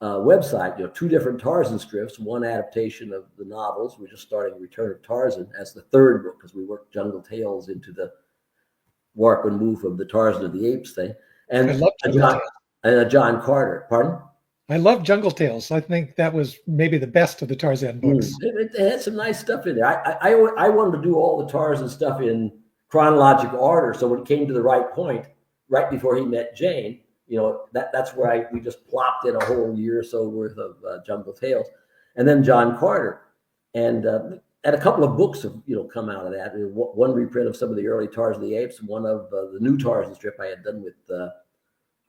website. 2 different Tarzan strips, one adaptation of the novels. We're just starting Return of Tarzan as the 3rd book, because we worked Jungle Tales into the warp and woof of the Tarzan of the Apes thing. And a John Carter. Pardon? I love Jungle Tales. I think that was maybe the best of the Tarzan books. It had some nice stuff in there. I wanted to do all the Tarzan stuff in chronological order, so when it came to the right point, right before he met Jane, that's where we just plopped in a whole year or so worth of Jungle Tales, and then John Carter, and a couple of books have come out of that. One reprint of some of the early Tarzan of the Apes, and one of the new Tarzan strip I had done with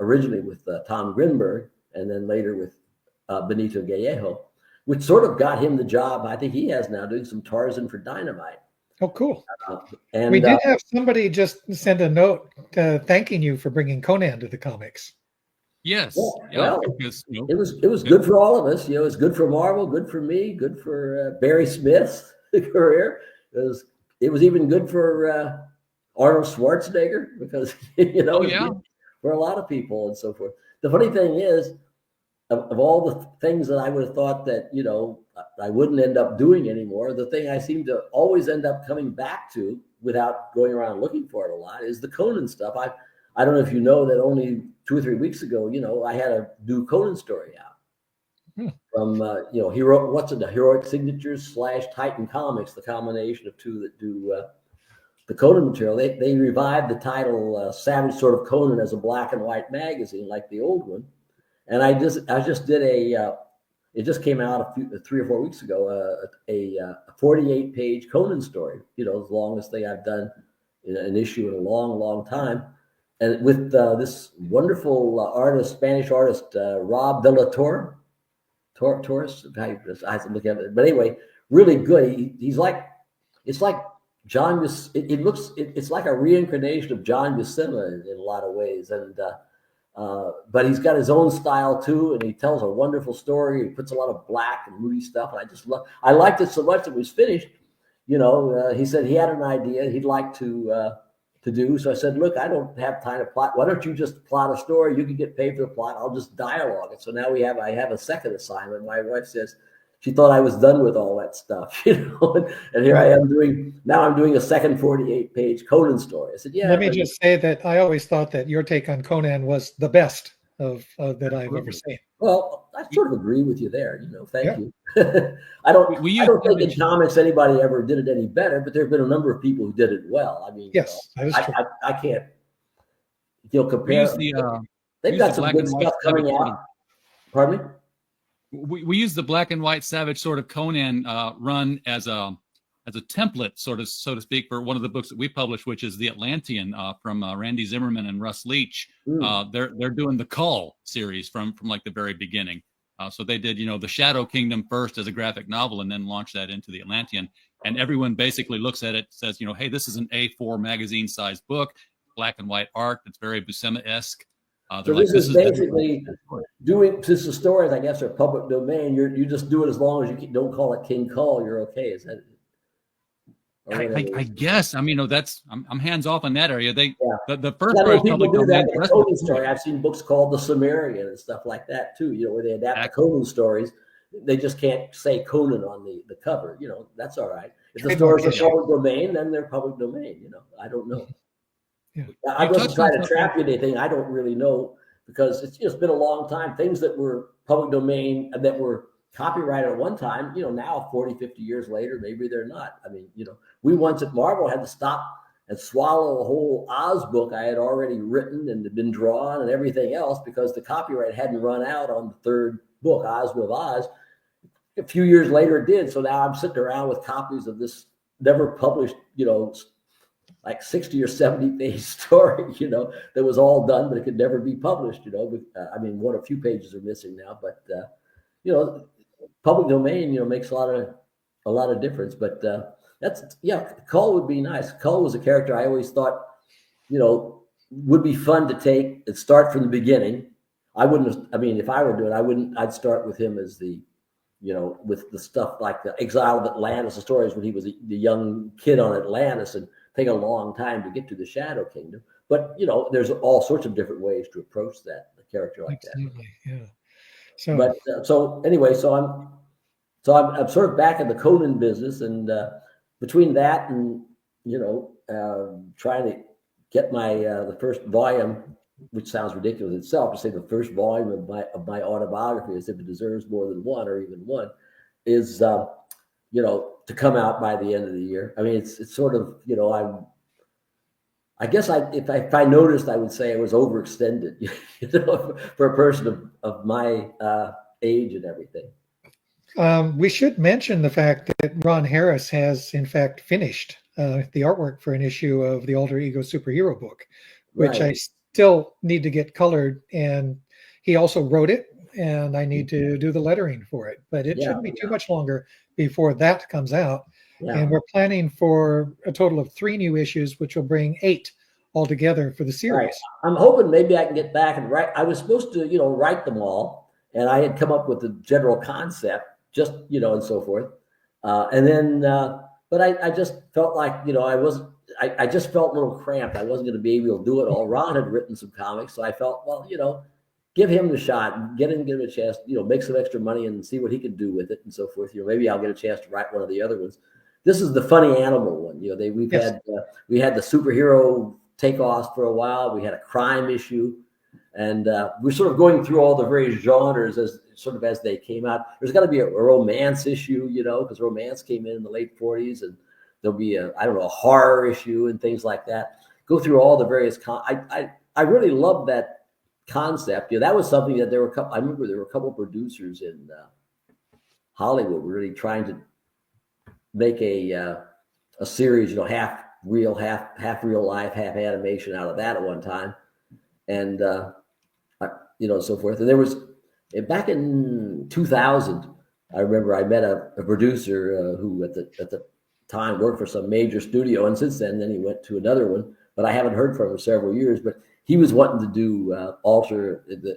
originally with Tom Grinberg, and then later with Benito Gallejo, which sort of got him the job I think he has now, doing some Tarzan for Dynamite. Oh, cool. And we did have somebody just send a note thanking you for bringing Conan to the comics. Yes. Because, it was good for all of us. It was good for Marvel, good for me, good for Barry Smith's career. It was even good for Arnold Schwarzenegger, because for a lot of people and so forth. The funny thing is, of all the things that I would have thought that, I wouldn't end up doing anymore, the thing I seem to always end up coming back to without going around looking for it a lot is the Conan stuff. I don't know if you know that only 2 or 3 weeks ago, I had a new Conan story out from, Heroic Signatures / Titan Comics, the combination of 2 that do the Conan material. They revived the title Savage Sword of Conan as a black and white magazine like the old one. And I just did it just came out 3 or 4 weeks ago, a 48-page Conan story, the longest thing I've done in an issue in a long, long time. And with this wonderful Spanish artist, Rob de la Torre, Torres, I have to look at it. But anyway, really good. He's like, it's like John, it's like a reincarnation of John Buscema in a lot of ways. And, but he's got his own style too, and he tells a wonderful story. He puts a lot of black and moody stuff, and I liked it so much that it was finished. He said he had an idea he'd like to do. So I said, look, I don't have time to plot. Why don't you just plot a story? You can get paid for the plot. I'll just dialogue it. So now I have a second assignment. My wife says she thought I was done with all that stuff, and here I am I'm doing a second 48-page Conan story. I said, yeah. Let me just say that I always thought that your take on Conan was the best of that I've ever seen. Well, I sort of agree with you there. Thank you. I don't think in comics anybody ever did it any better, but there have been a number of people who did it well. I mean, yes, that is true. I can't. Compare. They've got some good stuff coming out. Pardon me? We use the black and white Savage Sword of Conan run as a as a template, so to speak, for one of the books that we published, which is The Atlantean from Randy Zimmerman and Russ Leach. They're doing the Cull series from like the very beginning. So they did, the Shadow Kingdom first as a graphic novel, and then launched that into the Atlantean. And everyone basically looks at it, says, hey, this is an A4 magazine sized book, black and white art. It's very Buscema-esque. So like, this is basically doing, since the stories, I guess, are public domain, you just do it as long as you don't call it King Cull, you're okay. Is that? I guess. I mean, that's I'm hands off on that area. The first story is public domain. The Conan story. I've seen books called The Sumerian and stuff like that too. Where they adapt the Conan stories. They just can't say Conan on the cover. That's all right. If the stories are public domain, then they're public domain. I don't know. Yeah. I wasn't trying to trap you anything. I don't really know, because it's just been a long time. Things that were public domain and that were copyrighted at one time, now 40, 50 years later, maybe they're not. I mean, we once at Marvel had to stop and swallow a whole Oz book I had already written and had been drawn and everything else, because the copyright hadn't run out on the third book, Oz with Oz. A few years later it did. So now I'm sitting around with copies of this never published, like 60 or 70 page story, that was all done, but it could never be published, I mean, a few pages are missing now, but, public domain, makes a lot of difference. But Cull would be nice. Cull was a character I always thought, would be fun to take and start from the beginning. If I were doing it, I'd start with him as the, with the stuff like the Exile of Atlantis, the stories when he was the young kid on Atlantis, and take a long time to get to the Shadow Kingdom. But, there's all sorts of different ways to approach that, a character like Absolutely, that. Yeah. So, but anyway, so I'm sort of back in the Conan business, and between that and trying to get my the first volume, which sounds ridiculous itself to say the first volume of my autobiography, as if it deserves more than one or even one, is to come out by the end of the year. I mean, it's sort of I guess if I noticed, I would say I was overextended, for a person of my age and everything. We should mention the fact that Ron Harris has, in fact, finished the artwork for an issue of the Alter Ego superhero book, which I still need to get colored. And he also wrote it, and I need to do the lettering for it. But it shouldn't be too much longer before that comes out. Yeah. And we're planning for a total of 3 new issues, which will bring 8 altogether for the series. Right. I'm hoping maybe I can get back and write. I was supposed to, write them all, and I had come up with the general concept, just, and so forth. And then, but I just felt like, I just felt a little cramped. I wasn't going to be able to do it all. Ron had written some comics, so I felt, well, give him the shot, give him a chance, make some extra money and see what he can do with it and so forth. Maybe I'll get a chance to write one of the other ones. This is the funny animal one. We had the superhero takeoffs for a while. We had a crime issue, and we're sort of going through all the various genres as they came out. There's got to be a romance issue, because romance came in the late 40s, and there'll be a horror issue and things like that. Go through all the various. I really love that concept. That was something that I remember there were a couple of producers in Hollywood were really trying to make a series, half real life, half animation out of that at one time, and so forth. And there was back in 2000, I remember I met a producer who at the time worked for some major studio, and since then he went to another one, but I haven't heard from him in several years. But he was wanting to do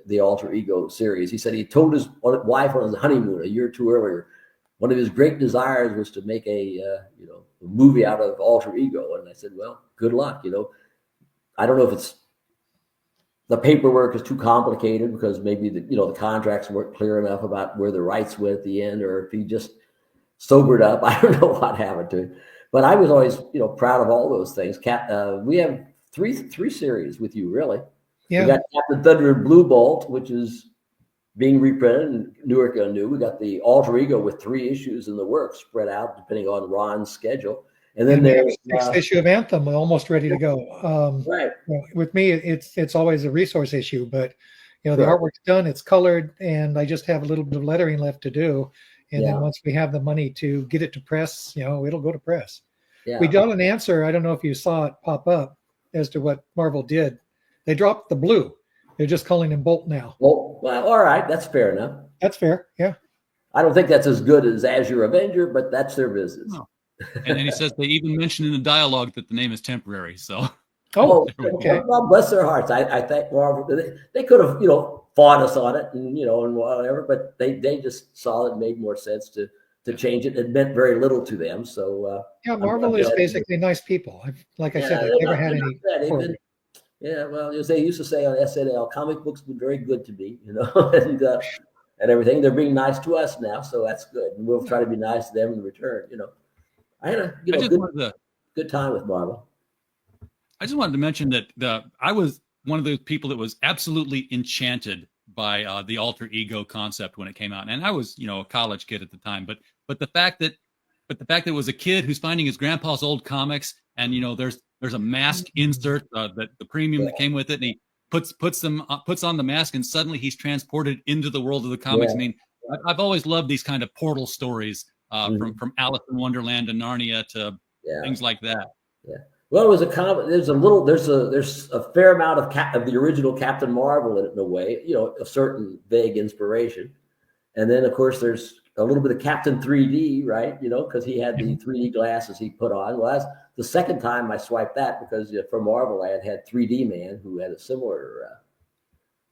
the Alter Ego series. He said he told his wife on his honeymoon a year or two earlier, one of his great desires was to make a movie out of Alter Ego. And I said, well, good luck. I don't know if it's the paperwork is too complicated, because maybe the contracts weren't clear enough about where the rights went at the end, or if he just sobered up. I don't know what happened to him, but I was always proud of all those things. We have three series with you, really. Yeah. We got Captain Thunder and Blue Bolt, which is being reprinted in Newark and New. We got the Alter Ego with 3 issues in the works, spread out depending on Ron's schedule. And then there's next issue of Anthem, almost ready to go. Right. With me, it's always a resource issue, but the artwork's done, it's colored, and I just have a little bit of lettering left to do. And then once we have the money to get it to press, it'll go to press. Yeah. We got an answer. I don't know if you saw it pop up as to what Marvel did. They dropped the blue. They're just calling him Bolt now. Well, all right. That's fair enough. That's fair. Yeah. I don't think that's as good as Azure Avenger, but that's their business. Oh. And he says they even mentioned in the dialogue that the name is temporary. So, okay. Well, bless their hearts. I thank Marvel. They could have, fought us on it and, and whatever, but they just saw it made more sense to change it. It meant very little to them. So, Marvel is basically nice people. Like I said, I've never had any. Yeah, well, as they used to say on SNL, comic books have been very good to me, and everything. They're being nice to us now, so that's good. And we'll try to be nice to them in return. I had a good time with Marvel. I just wanted to mention that I was one of those people that was absolutely enchanted by the alter ego concept when it came out, and I was a college kid at the time. But the fact that it was a kid who's finding his grandpa's old comics, and there's a mask insert that the premium that came with it, and he puts on the mask, and suddenly he's transported into the world of the comics. I mean, I've always loved these kind of portal stories from Alice in Wonderland to Narnia to things like that. Yeah. Well, it was a comic. There's a fair amount of the original Captain Marvel in it, in a way. A certain vague inspiration, and then of course there's a little bit of Captain 3D, right? Because he had the 3D glasses he put on. Well, that's the second time I swiped that because for Marvel I had 3D Man who had a similar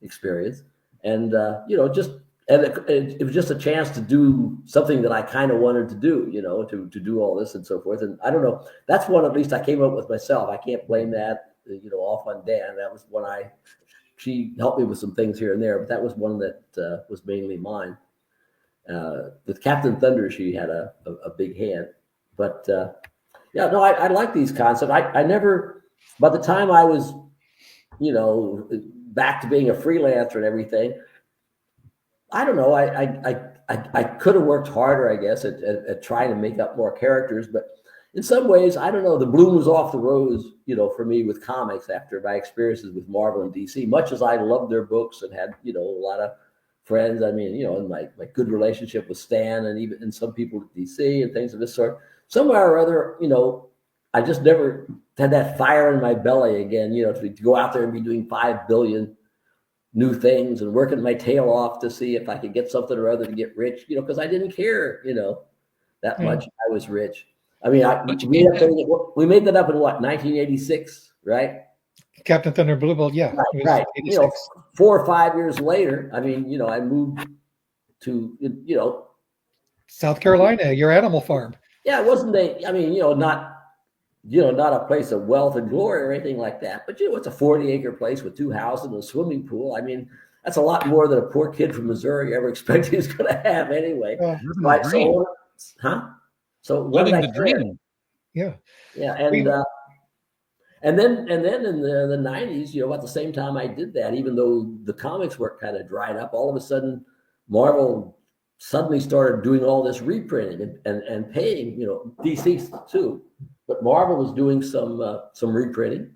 experience, and it was just a chance to do something that I kind of wanted to do, to do all this and so forth. And I don't know, that's one at least I came up with myself. I can't blame that, off on Dan. That was one she helped me with some things here and there, but that was one that was mainly mine. With Captain Thunder, she had a big hand, but I like these concepts. I never, by the time I was, back to being a freelancer and everything, I don't know. I could have worked harder, I guess, at trying to make up more characters, but in some ways, I don't know. The bloom was off the rose, for me with comics after my experiences with Marvel and DC. Much as I loved their books and had, a lot of friends. I mean, and my good relationship with Stan and some people at DC and things of this sort. Somewhere or other, I just never had that fire in my belly again, to go out there and be doing 5 billion new things and working my tail off to see if I could get something or other to get rich, because I didn't care, that much. I was rich. I mean, we made that up in 1986, right? Captain Thunder Blue Bolt, yeah. Right. 4 or 5 years later, I mean, I moved to, South Carolina, your animal farm. Yeah, it wasn't not a place of wealth and glory or anything like that. But, it's a 40-acre place with 2 houses and a swimming pool. I mean, that's a lot more than a poor kid from Missouri ever expected he's going to have anyway. Right? So what did I dream? Yeah. Yeah. And then in the 90s, about the same time I did that, even though the comics were kind of dried up, all of a sudden Marvel suddenly started doing all this reprinting and paying, DC too. But Marvel was doing some reprinting,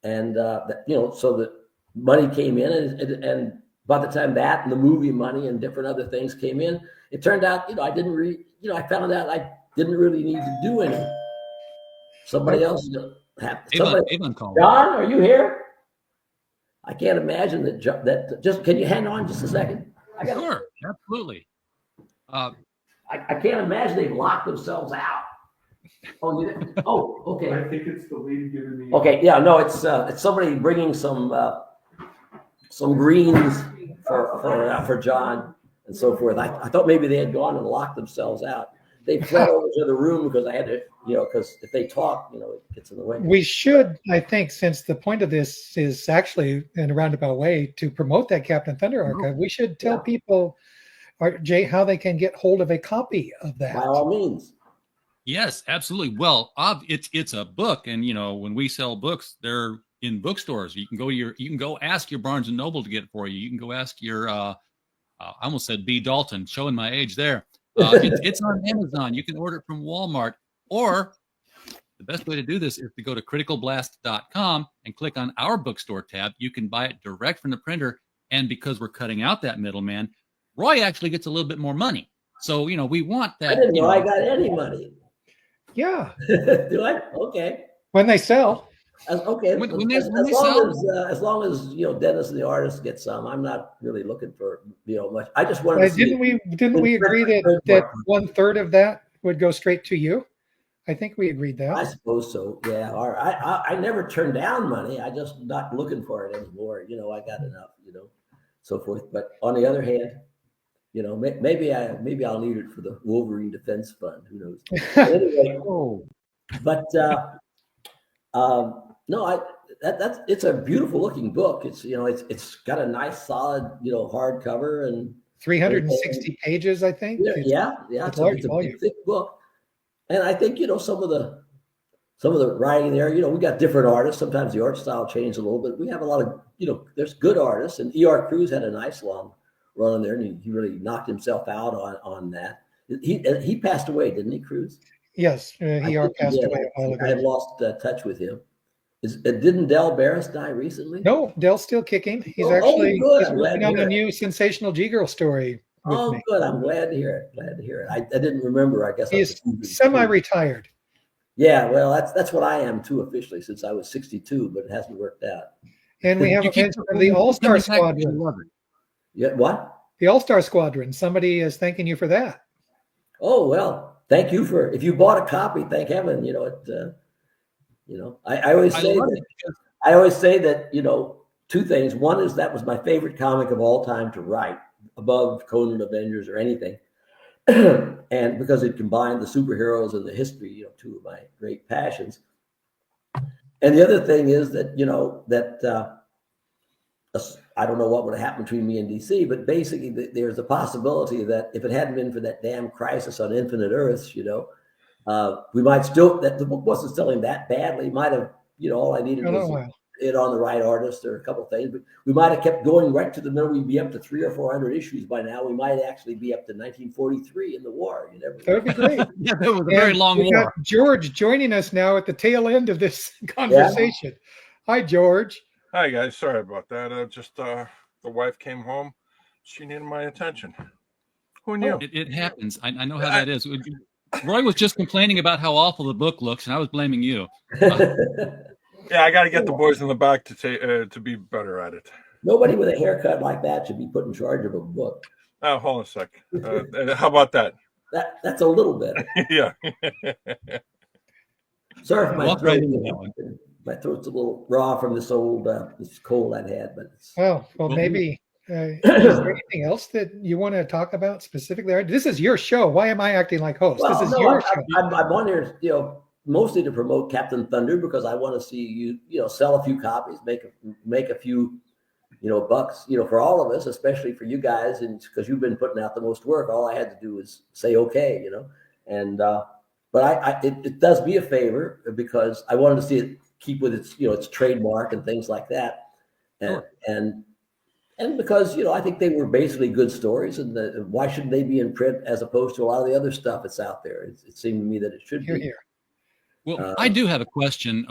and so the money came in, and by the time that and the movie money and different other things came in, it turned out I found out I didn't really need to do anything. Somebody else. John, are you here? I can't imagine that. Just can you hang on just a second? Sure, absolutely. I can't imagine they've locked themselves out. Okay. I think it's the lead giving me. Okay, yeah, no, it's somebody bringing some greens for John and so forth. I thought maybe they had gone and locked themselves out. They fled over to the room because I had to, because if they talk, it gets in the way. We should, I think, since the point of this is actually in a roundabout way to promote that Captain Thunder archive, we should tell people, Jay, how they can get hold of a copy of that. By all means. Yes, absolutely. Well, it's a book, and when we sell books, they're in bookstores. You can go ask your Barnes and Noble to get it for you. You can go ask your I almost said B. Dalton, showing my age there. It's on Amazon. You can order it from Walmart, or the best way to do this is to go to criticalblast.com and click on our bookstore tab. You can buy it direct from the printer, and because we're cutting out that middleman, Roy actually gets a little bit more money. So, we want I that. didn't know I got any money. Yeah. Do I? Okay. When they sell. Okay. When they As sell, long as Dennis and the artist get some, I'm not really looking for much. I just wanted to see. Didn't we agree that 1/3 of that would go straight to you? I think we agreed that. I suppose so. Yeah. All right. I never turn down money. I just not looking for it anymore. I got enough. So forth. But on the other hand, maybe I'll need it for the Wolverine Defense Fund. Who knows? Anyway. But no, it's a beautiful looking book. It's got a nice solid hardcover and 360 pages, I think. Yeah. It's a big, thick book, and I think some of the writing there. We got different artists. Sometimes the art style changed a little bit. We have a lot of there's good artists, and E.R. Cruz had a nice long run in there, and he really knocked himself out on that. He passed away, didn't he, Cruz? Yes, he passed away a while ago. I had lost touch with him. Didn't Del Barris die recently? No, Del's still kicking. He's actually working on a new Sensational G-Girl story. Good. I'm glad to hear it. I didn't remember. I guess he's semi-retired. Yeah, well, that's what I am too officially, since I was 62, but it hasn't worked out. And we have a mention of the All-Star Squadron. Yeah, what? The All-Star Squadron. Somebody is thanking you for that. Oh, well, thank you if you bought a copy, thank heaven. I always say that, two things. One is that was my favorite comic of all time to write, above Conan, Avengers, or anything. And because it combined the superheroes and the history, two of my great passions. And the other thing is that, I don't know what would have happened between me and DC, but basically there's a possibility that if it hadn't been for that damn Crisis on Infinite Earths, we might still, that the book wasn't selling that badly. Might have, all I needed was it on the right artist or a couple of things, but we might have kept going right to the middle. We'd be up to 300 or 400 issues by now. We might actually be up to 1943 in the war. You never know. That would be great. Yeah, that was a very long war. Got George joining us now at the tail end of this conversation. Yeah. Hi, George. Hi, guys. Sorry about that. The wife came home. She needed my attention. Who knew? It happens. I know how that is. Roy was just complaining about how awful the book looks, and I was blaming you. Yeah, I got to get the boys in the back to be better at it. Nobody with a haircut like that should be put in charge of a book. Oh, hold on a sec. How about that? That's a little bit. Yeah. Sorry for my throat. My throat's a little raw from this cold I've had, but well, maybe. Is there anything else that you want to talk about specifically? This is your show. Why am I acting like host? This is your show. I'm on here, mostly to promote Captain Thunder, because I want to see you, sell a few copies, make a few, bucks, for all of us, especially for you guys, and because you've been putting out the most work. All I had to do was say okay, and but it does me a favor, because I wanted to see it keep with its its trademark and things like that, and because I think they were basically good stories, and why shouldn't they be in print as opposed to a lot of the other stuff that's out there? It seemed to me that it should be. Here. Well, I do have a question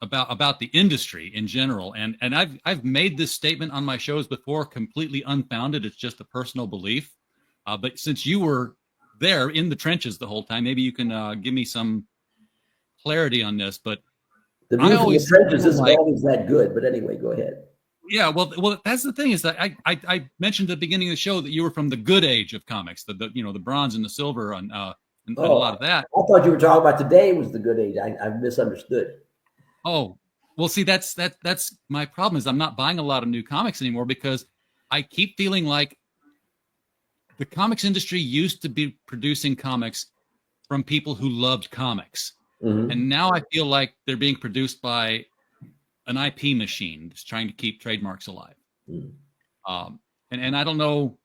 about the industry in general, and I've made this statement on my shows before, completely unfounded. It's just a personal belief. But since you were there in the trenches the whole time, maybe you can give me some clarity on this. But the view from the trenches isn't always that good. But anyway, go ahead. Yeah, well, that's the thing, is that I mentioned at the beginning of the show that you were from the good age of comics, the bronze and the silver and a lot of that. I thought you were talking about today was the good age. I misunderstood. Oh, well, see, that's my problem, is I'm not buying a lot of new comics anymore, because I keep feeling like the comics industry used to be producing comics from people who loved comics. Mm-hmm. And now I feel like they're being produced by an IP machine that's trying to keep trademarks alive. Mm. And I don't know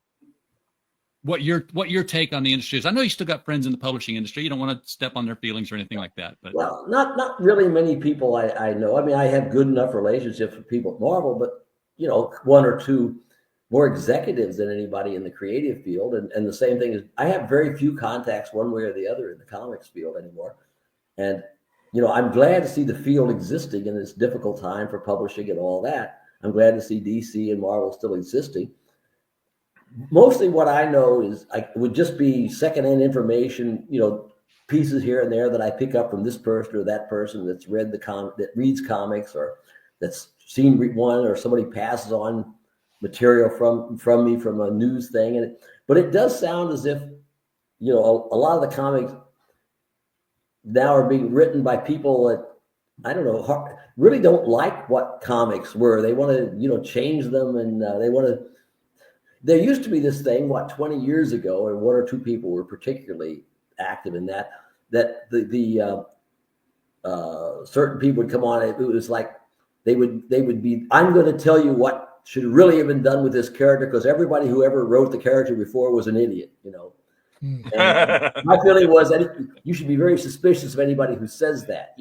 what your take on the industry is. I know you still got friends in the publishing industry. You don't want to step on their feelings or anything like that. But well, not really many people I know. I mean, I have good enough relationships with people at Marvel, but one or two more executives than anybody in the creative field. And the same thing is, I have very few contacts one way or the other in the comics field anymore. And I'm glad to see the field existing in this difficult time for publishing and all that. I'm glad to see DC and Marvel still existing. mostly what I know is would just be secondhand information, pieces here and there that I pick up from this person or that person that's read that reads comics, or that's seen one, or somebody passes on material from me from a news thing. But it does sound as if, a lot of the comics now are being written by people that, I don't know, really don't like what comics were. They want to, change them, and they want to. There used to be this thing, 20 years ago, and one or two people were particularly active in that the certain people would come on. It was like they would be, I'm going to tell you what should really have been done with this character, because everybody who ever wrote the character before was an idiot, And my feeling was that you should be very suspicious of anybody who says that,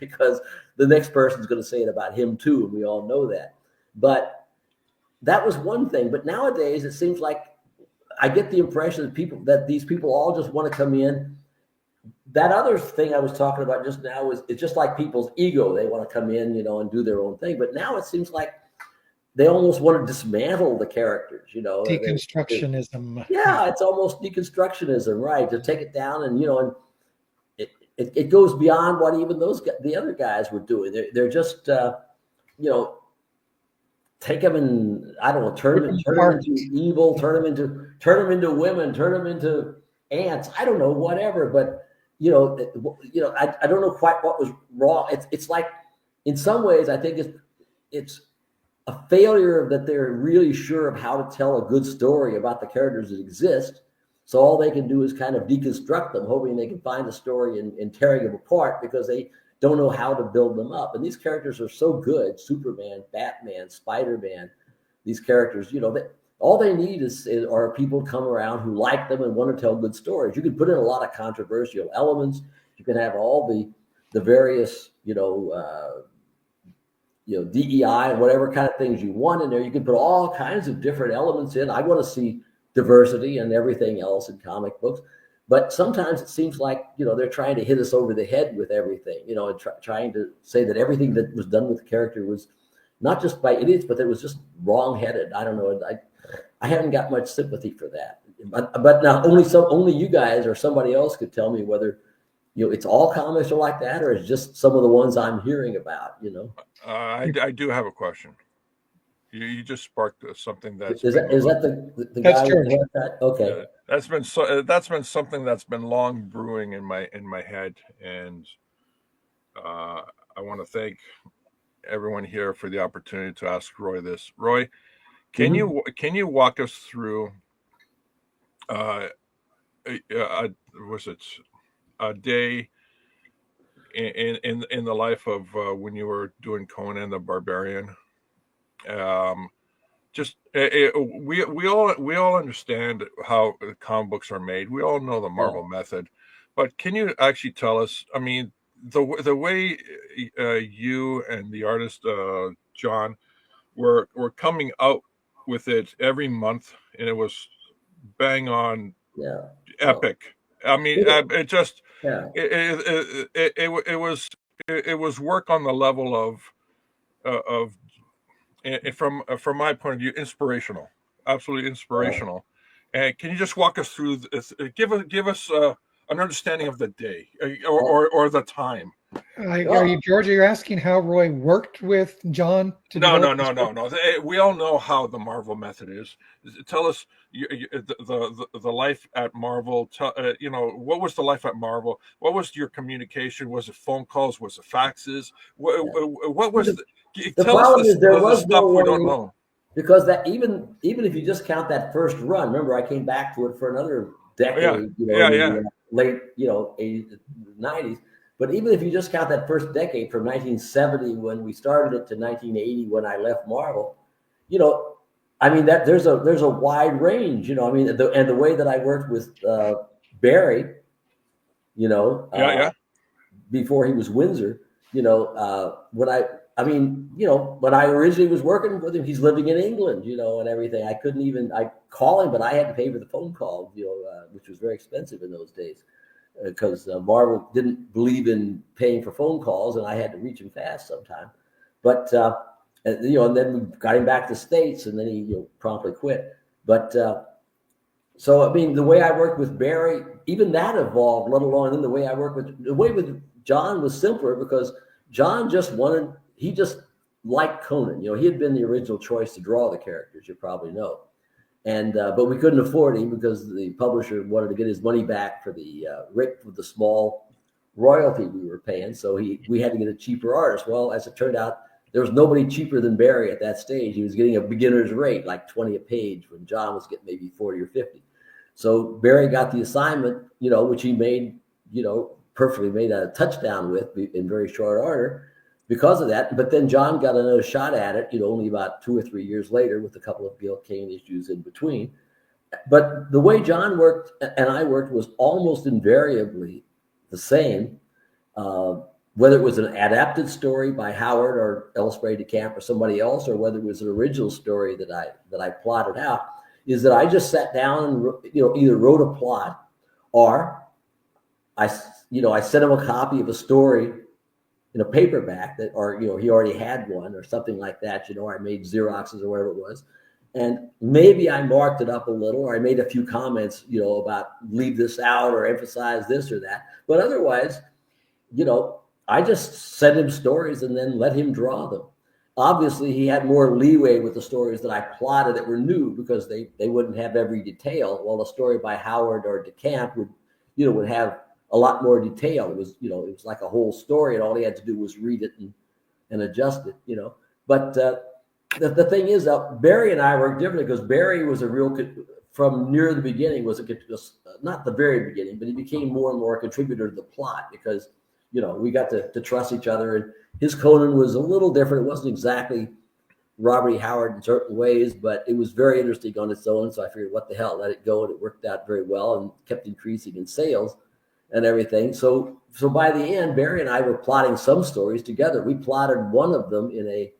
because the next person's going to say it about him too, and we all know that. But that was one thing. But nowadays, it seems like I get the impression that these people all just want to come in. That other thing I was talking about just now it's just like people's ego. They want to come in, and do their own thing. But now it seems like they almost want to dismantle the characters, Deconstructionism. Yeah, it's almost deconstructionism, right? To take it down, and and it goes beyond what even the other guys were doing. They're just take them and, I don't know, turn them into evil, turn them into women, turn them into ants. I don't know, whatever. But I don't know quite what was wrong. It's like, in some ways, I think it's a failure that they're really sure of how to tell a good story about the characters that exist. So all they can do is kind of deconstruct them, hoping they can find the story and tearing them apart, because they don't know how to build them up. And these characters are so good. Superman, Batman, Spider-Man, these characters, all they need are people to come around who like them and want to tell good stories. You can put in a lot of controversial elements. You can have all the various, DEI and whatever kind of things you want in there. You can put all kinds of different elements in. I want to see diversity and everything else in comic books. But sometimes it seems like, they're trying to hit us over the head with everything, and trying to say that everything that was done with the character was not just by idiots, but that was just wrong-headed. I don't know. I haven't got much sympathy for that. But now only you guys or somebody else could tell me whether, it's all comics are like that, or it's just some of the ones I'm hearing about, I do have a question. You just sparked something that's is that the guy with the haircut? Okay. That's been something that's been long brewing in my head, and I want to thank everyone here for the opportunity to ask Roy this. Roy, can you walk us through a day in the life of when you were doing Conan the Barbarian? We all understand how comic books are made. We all know the Marvel method, but can you actually tell us? I mean, the way you and the artist John were coming out with it every month, and it was bang on, epic. I mean, it just it was work on the level of from my point of view, inspirational, absolutely inspirational. And can you just walk us through this, give us an understanding of the day or the time? Are you, George? Are you asking how Roy worked with John? No. We all know how the Marvel method is. Tell us the life at Marvel. What was the life at Marvel? What was your communication? Was it phone calls? Was it faxes? What was the problem is there was stuff we don't know. Because that even if you just count that first run, remember I came back to it for another decade, late 80s, 90s. But even if you just count that first decade from 1970 when we started it to 1980 when I left Marvel, I mean that there's a wide range, I mean, and the way that I worked with Barry, before he was Windsor, when I originally was working with him, he's living in England, and everything. I call him, but I had to pay for the phone call, which was very expensive in those days because Marvel didn't believe in paying for phone calls, and I had to reach him fast sometime. But, and then we got him back to the States, and then he promptly quit. But so, I mean, the way I worked with Barry, even that evolved, let alone the way I worked the way with John was simpler because John he just liked Conan. He had been the original choice to draw the characters, you probably know. And but we couldn't afford him because the publisher wanted to get his money back for the small royalty we were paying. So we had to get a cheaper artist. Well, as it turned out, there was nobody cheaper than Barry at that stage. He was getting a beginner's rate, like 20 a page, when John was getting maybe 40 or 50. So Barry got the assignment, which he made, perfectly made a touchdown with in very short order because of that. But then John got another shot at it, only about 2 or 3 years later with a couple of Gil Kane issues in between. But the way John worked and I worked was almost invariably the same, whether it was an adapted story by Howard or L. Sprague de Camp or somebody else, or whether it was an original story that I plotted out, is that I just sat down and either wrote a plot or I sent him a copy of a story in a paperback or he already had one or something like that, I made Xeroxes or whatever it was. And maybe I marked it up a little, or I made a few comments, about leave this out or emphasize this or that. But otherwise, I just sent him stories and then let him draw them. Obviously, he had more leeway with the stories that I plotted that were new because they wouldn't have every detail, while a story by Howard or DeCamp would have a lot more detail. It was, it was like a whole story, and all he had to do was read it and adjust it, But the thing is, Barry and I were different because Barry was from near the beginning, not the very beginning, but he became more and more a contributor to the plot because, we got to trust each other. And his Conan was a little different. It wasn't exactly Robert E. Howard in certain ways, but it was very interesting on its own. So I figured, what the hell, let it go. And it worked out very well and kept increasing in sales and everything. So by the end, Barry and I were plotting some stories together. We plotted one of them in a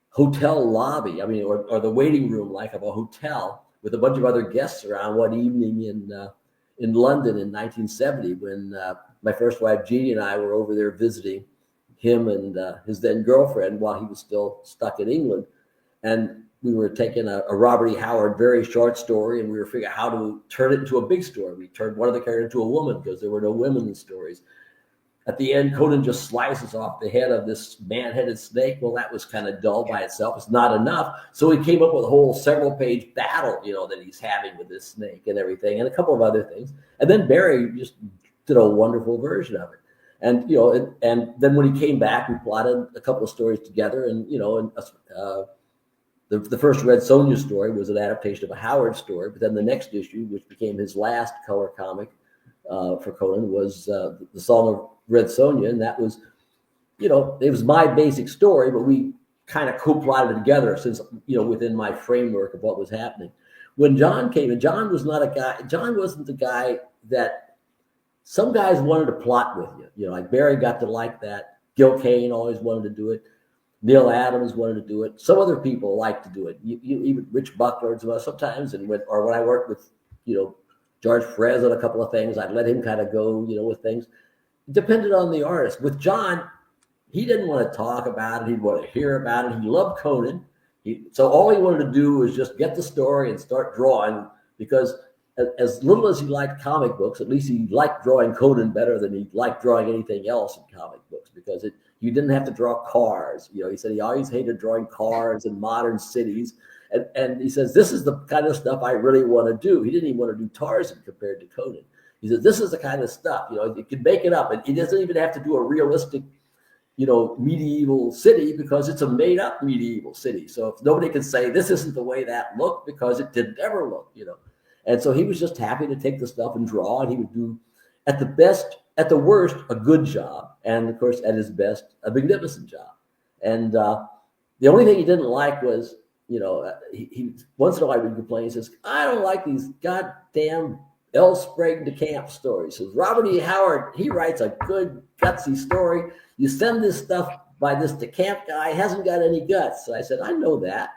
hotel lobby, or the waiting room like of a hotel with a bunch of other guests around one evening in London in 1970 when my first wife Jeannie and I were over there visiting him and his then girlfriend while he was still stuck in England. And we were taking a Robert E. Howard very short story, and we were figuring out how to turn it into a big story. We turned one of the characters into a woman because there were no women in stories. At the end, Conan just slices off the head of this man-headed snake. Well, that was kind of dull by itself. It's not enough. So he came up with a whole several-page battle, that he's having with this snake and everything, and a couple of other things. And then Barry just did a wonderful version of it. And, and then when he came back, we plotted a couple of stories together. And, the first Red Sonja story was an adaptation of a Howard story. But then the next issue, which became his last color comic for Conan, was the Song of Red Sonja. And that was, it was my basic story, but we kind of co-plotted it together since, within my framework of what was happening. When John came in, John wasn't the guy that some guys wanted to plot with you. Like Barry got to like that. Gil Kane always wanted to do it. Neil Adams wanted to do it. Some other people like to do it. Even Rich Buckler sometimes. And when I worked with, George Perez on a couple of things, I'd let him kind of go, with things. It depended on the artist. With John, he didn't want to talk about it. He'd want to hear about it. He loved Conan. So all he wanted to do was just get the story and start drawing, because as little as he liked comic books, at least he liked drawing Conan better than he liked drawing anything else in comic books, because you didn't have to draw cars. He said he always hated drawing cars and modern cities. And he says, this is the kind of stuff I really want to do. He didn't even want to do Tarzan compared to Conan. He says, this is the kind of stuff, you can make it up. And he doesn't even have to do a realistic, medieval city, because it's a made up medieval city. So if nobody can say this isn't the way that looked, because it didn't ever look, And so he was just happy to take the stuff and draw, and he would do, at the worst, a good job. And of course, at his best, a magnificent job. And the only thing he didn't like was, he once in a while would complain. He says, I don't like these goddamn L. Sprague de Camp stories. He says, Robert E. Howard, he writes a good, gutsy story. You send this stuff by this de Camp guy, hasn't got any guts. So I said, I know that.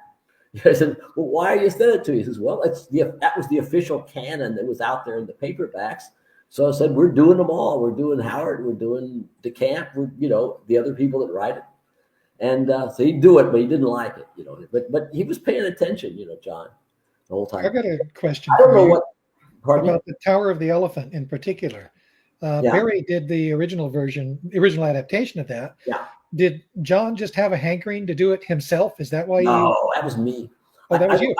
I said, well, why are you sending it to me? He says, well, that was the official canon that was out there in the paperbacks. So I said, we're doing them all. We're doing Howard. We're doing DeCamp. We're, the other people that write it. And so he'd do it, but he didn't like it, But he was paying attention, John. the whole time. I've got a question I don't for know you what. Pardon me? about the Tower of the Elephant in particular. Yeah. Barry did the original adaptation of that. Yeah. Did John just have a hankering to do it himself? Is that why No, that was me. Oh, that was you.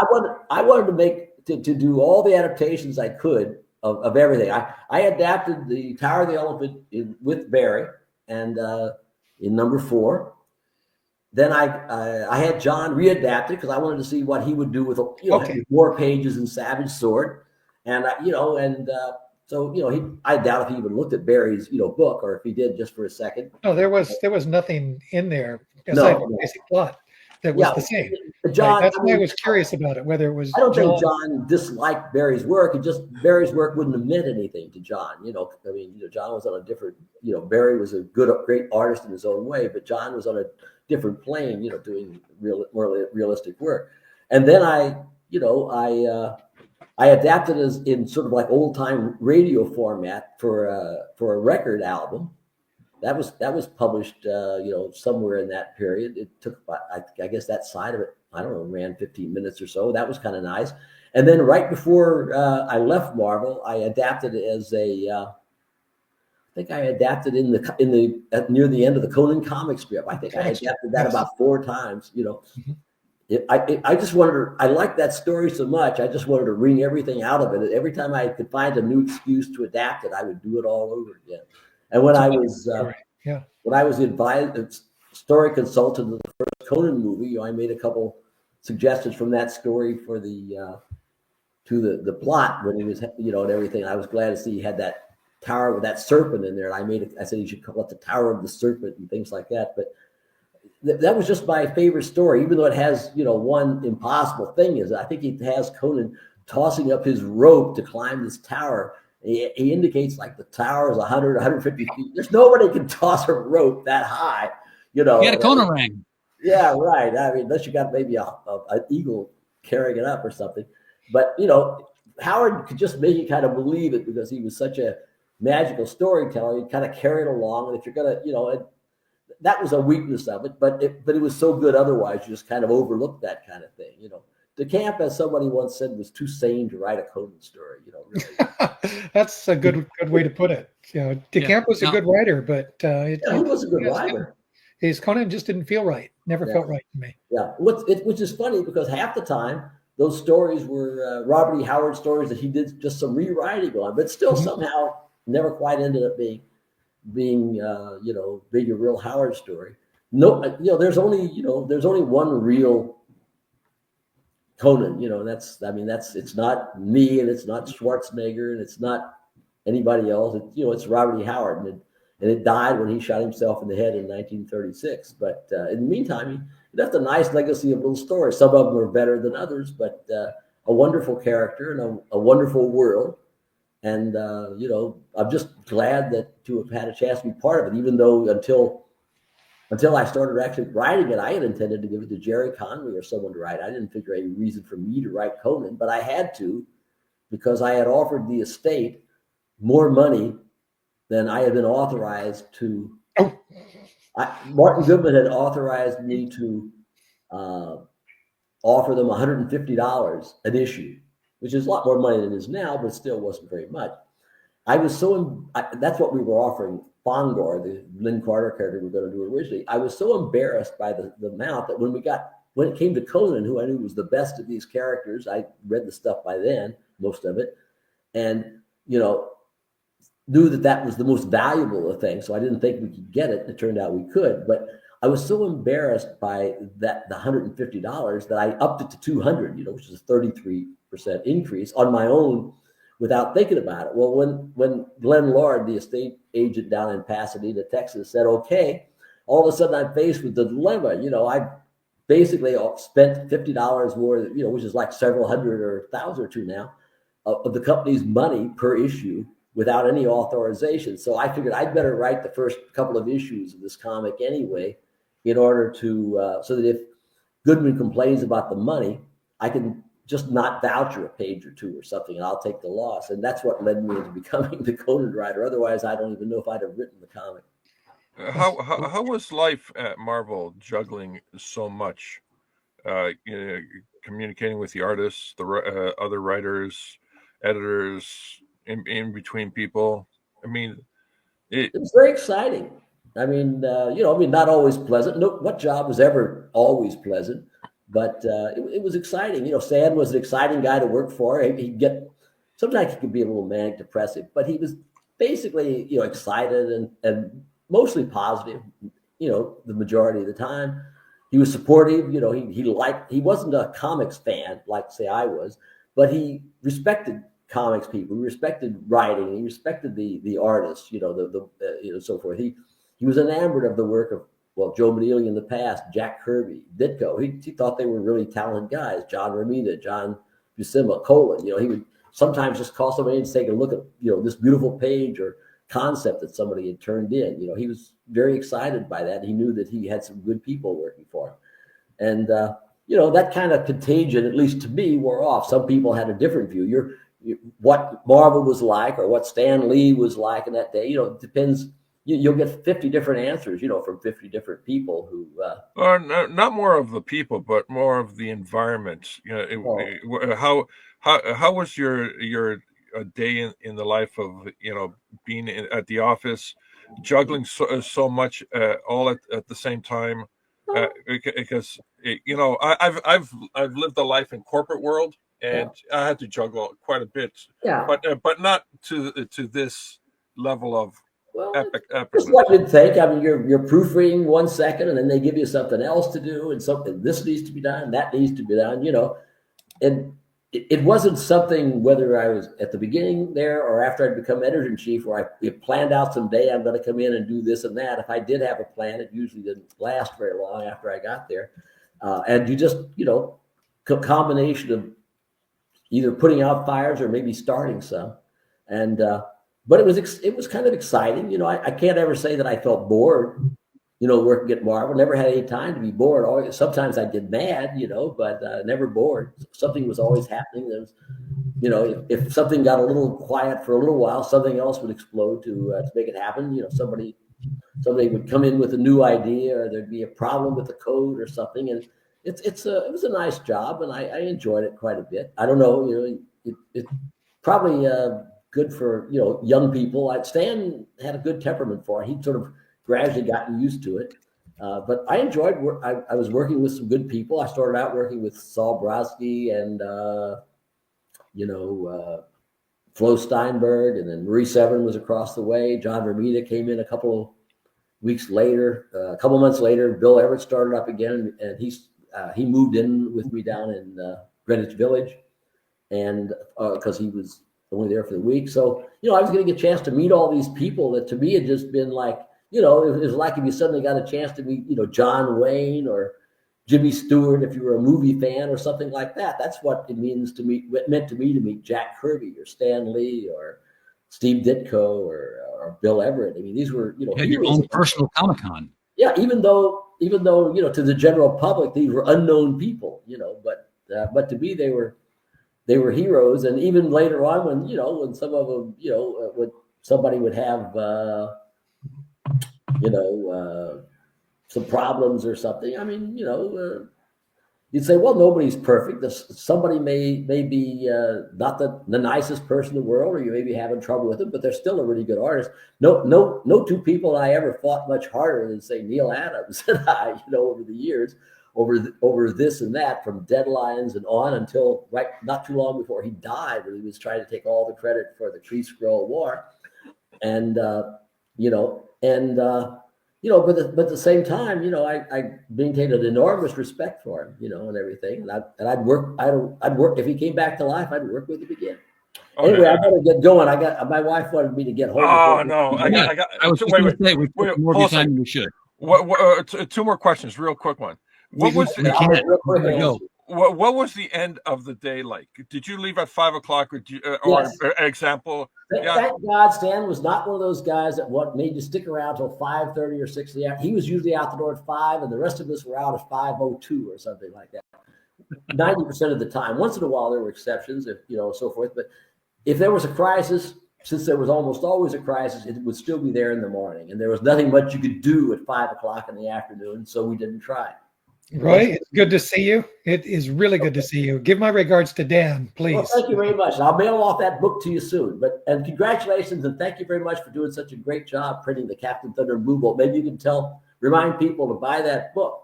I wanted to make to do all the adaptations I could of everything. I adapted the Tower of the Elephant with Barry and in number 4. Then I had John readapt it because I wanted to see what he would do with more pages in Savage Sword, and so I doubt if he even looked at Barry's book, or if he did just for a second. No, there was nothing in there aside from the basic plot that was the same. John, That's why I was curious about it, whether it was. I don't think John disliked Barry's work. It just Barry's work wouldn't have meant anything to John. John was on a different. Barry was a great artist in his own way, but John was on a different plane. Doing more realistic work. And then I adapted it in sort of like old time radio format for a record album. That was published, somewhere in that period. It took, I guess, that side of it, I don't know, ran 15 minutes or so. That was kind of nice. And then right before I left Marvel, I adapted it as I think I adapted near the end of the Conan comic strip. I think I adapted that about 4 times. I just wanted I liked that story so much. I just wanted to wring everything out of it. Every time I could find a new excuse to adapt it, I would do it all over again. And when I was advised story consultant of the first Conan movie, I made a couple suggestions from that story for the plot when he was and everything. I was glad to see he had that tower with that serpent in there. And I said you should call it the Tower of the Serpent and things like that. But that was just my favorite story, even though it has one impossible thing is I think it has Conan tossing up his rope to climb this tower. He indicates like the tower is 100, 150 feet. There's nobody can toss a rope that high, He had a Conan ring. Yeah, right. I mean, unless you got maybe an eagle carrying it up or something. But, Howard could just make you kind of believe it because he was such a magical storyteller. He kind of carried it along. And if you're going to, that was a weakness of it. But it was so good otherwise, you just kind of overlooked that kind of thing, DeCamp, as somebody once said, was too sane to write a Conan story. Really. That's a good way to put it. DeCamp was a good writer, but he was a good writer. His Conan just didn't feel right. Never felt right to me. Yeah, which is funny because half the time those stories were Robert E. Howard stories that he did just some rewriting on, but still somehow never quite ended up being a real Howard story. No, there's only one real Conan, it's not me and it's not Schwarzenegger and it's not anybody else. It's Robert E. Howard, and it died when he shot himself in the head in 1936. But in the meantime, he left a nice legacy of little stories. Some of them are better than others, but a wonderful character and a wonderful world. And I'm just glad to have had a chance to be part of it, even though until I started actually writing it, I had intended to give it to Jerry Conway or someone to write. I didn't figure any reason for me to write Conan, but I had to because I had offered the estate more money than I had been authorized to. Martin Goodman had authorized me to offer them $150 an issue, which is a lot more money than it is now, but still wasn't very much. I was that's what we were offering Fongor, the Lynn Carter character we were going to do originally. I was so embarrassed by the amount that when it came to Conan, who I knew was the best of these characters, I read the stuff by then, most of it, and knew that was the most valuable of things. So I didn't think we could get it. It turned out we could, but I was so embarrassed by the $150 that I upped it to $200, which is a 33% increase on my own without thinking about it. Well, when Glenn Lord, the estate agent down in Pasadena, Texas, said, okay, all of a sudden I'm faced with the dilemma. I basically spent $50 more, which is like several hundred or $1,000 or $2,000 now, of the company's money per issue without any authorization. So I figured I'd better write the first couple of issues of this comic anyway, in order to, so that if Goodman complains about the money, I can just not voucher a page or two or something, and I'll take the loss. And that's what led me into becoming the Conan writer. Otherwise, I don't even know if I'd have written the comic. How was life at Marvel juggling so much? communicating with the artists, the other writers, editors, in between people? I mean, It was very exciting. I mean, not always pleasant. No, what job was ever always pleasant? But it was exciting. Stan was an exciting guy to work for. Sometimes he could be a little manic depressive, but he was basically, excited and mostly positive, the majority of the time. He was supportive. He wasn't a comics fan like, say, I was, but he respected comics people. He respected writing. He respected the artists, so forth. He was enamored of the work of, Joe Maneely in the past, Jack Kirby, Ditko. He thought they were really talented guys. John Romita, John Buscema, Colan. He would sometimes just call somebody in to take a look at, this beautiful page or concept that somebody had turned in. He was very excited by that. He knew that he had some good people working for him. And, that kind of contagion, at least to me, wore off. Some people had a different view. What Marvel was like or what Stan Lee was like in that day, it depends. You'll get 50 different answers, from 50 different people who. Not more of the people, but more of the environment. How was your day in the life of being at the office, juggling so much all at the same time? Because I've lived a life in corporate world, and I had to juggle quite a bit. Yeah. But not to this level of. Epic. Just what you'd think. I mean, you're proofreading 1 second, and then they give you something else to do, and something this needs to be done, that needs to be done. And it wasn't something whether I was at the beginning there or after I'd become editor-in-chief, where I planned out someday I'm going to come in and do this and that. If I did have a plan, it usually didn't last very long after I got there, and you just combination of either putting out fires or maybe starting some, and. But it was kind of exciting. I can't ever say that I felt bored, working at Marvel. Never had any time to be bored. Sometimes I get mad, but never bored. Something was always happening. There was, if something got a little quiet for a little while, something else would explode to make it happen. Somebody would come in with a new idea, or there'd be a problem with the code or something. And it was a nice job, and I enjoyed it quite a bit. I don't know, it probably. Good for young people. Stan had a good temperament for it. He sort of gradually gotten used to it, but I enjoyed. I was working with some good people. I started out working with Saul Brodsky and Flo Steinberg, and then Marie Severin was across the way. John Romita came in a couple of weeks later. A couple of months later, Bill Everett started up again, and he moved in with me down in Greenwich Village, and because he was only there for the week. So, I was going to get a chance to meet all these people that to me had just been like, it was like if you suddenly got a chance to meet, John Wayne or Jimmy Stewart, if you were a movie fan or something like that. That's what it meant to me to meet Jack Kirby or Stan Lee or Steve Ditko or Bill Everett. I mean, these were, You had your own personal Comic-Con. Yeah, even though, to the general public, these were unknown people, but to me, they were heroes. And even later on when some of them, when somebody would have, some problems or something, I mean, you'd say, well, nobody's perfect. Somebody may be not the nicest person in the world, or you may be having trouble with them, but they're still a really good artist. No two people I ever fought much harder than, say, Neil Adams and I, over the years. Over this and that, from deadlines and on until not too long before he died, when he was trying to take all the credit for the Tree Scroll War, and but at the same time, I maintained an enormous respect for him, and everything, and I'd work if he came back to life, I'd work with him again. Anyway, I better get going. My wife wanted me to get home. Oh no, I was wait, more of your time than we should. Two more questions, real quick one. What was the end of the day like? Did you leave at 5 o'clock, or yes. Example? Thank God Stan was not one of those guys that made you stick around till 5:30 or 6 in the afternoon. He was usually out the door at 5, and the rest of us were out at 5:02 or something like that. 90% of the time. Once in a while there were exceptions, so forth. But if there was a crisis, since there was almost always a crisis, it would still be there in the morning, and there was nothing much you could do at 5 o'clock in the afternoon, so we didn't try. Roy, it's good to see you. It is really good to see you. Give my regards to Dan, please. Well, thank you very much. I'll mail off that book to you soon. And congratulations, and thank you very much for doing such a great job printing the Captain Thunder and Blue Bolt. Maybe you can remind people to buy that book.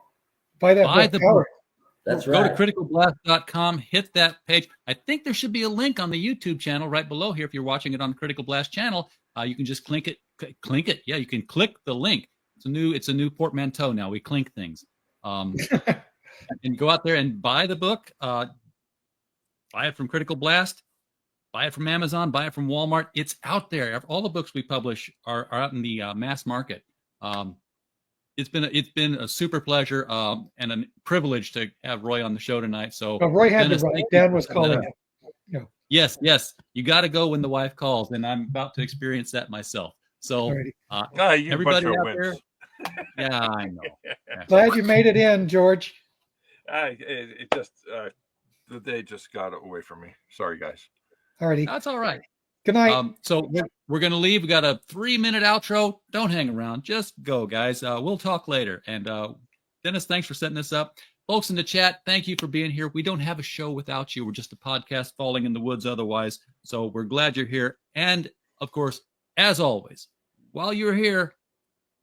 Buy the book. That's right. Go to criticalblast.com, hit that page. I think there should be a link on the YouTube channel right below here. If you're watching it on the Critical Blast channel, you can just click it. Yeah, you can click the link. It's a new portmanteau now. We clink things. And go out there and buy the book. Buy it from Critical Blast. Buy it from Amazon. Buy it from Walmart. It's out there. All the books we publish are out in the mass market. It's been a super pleasure and a privilege to have Roy on the show tonight. So Roy had to run. Dan was calling him. Yeah. Yes. You got to go when the wife calls, and I'm about to experience that myself. So everybody out there. Yeah, I know. Glad you made it in, George. It just the day just got away from me. Sorry, guys. Alrighty. That's all right. Good night. So we're going to leave. We got a 3-minute outro. Don't hang around. Just go, guys. We'll talk later. And Dennis, thanks for setting this up. Folks in the chat, thank you for being here. We don't have a show without you. We're just a podcast falling in the woods otherwise. So we're glad you're here. And, of course, as always, while you're here,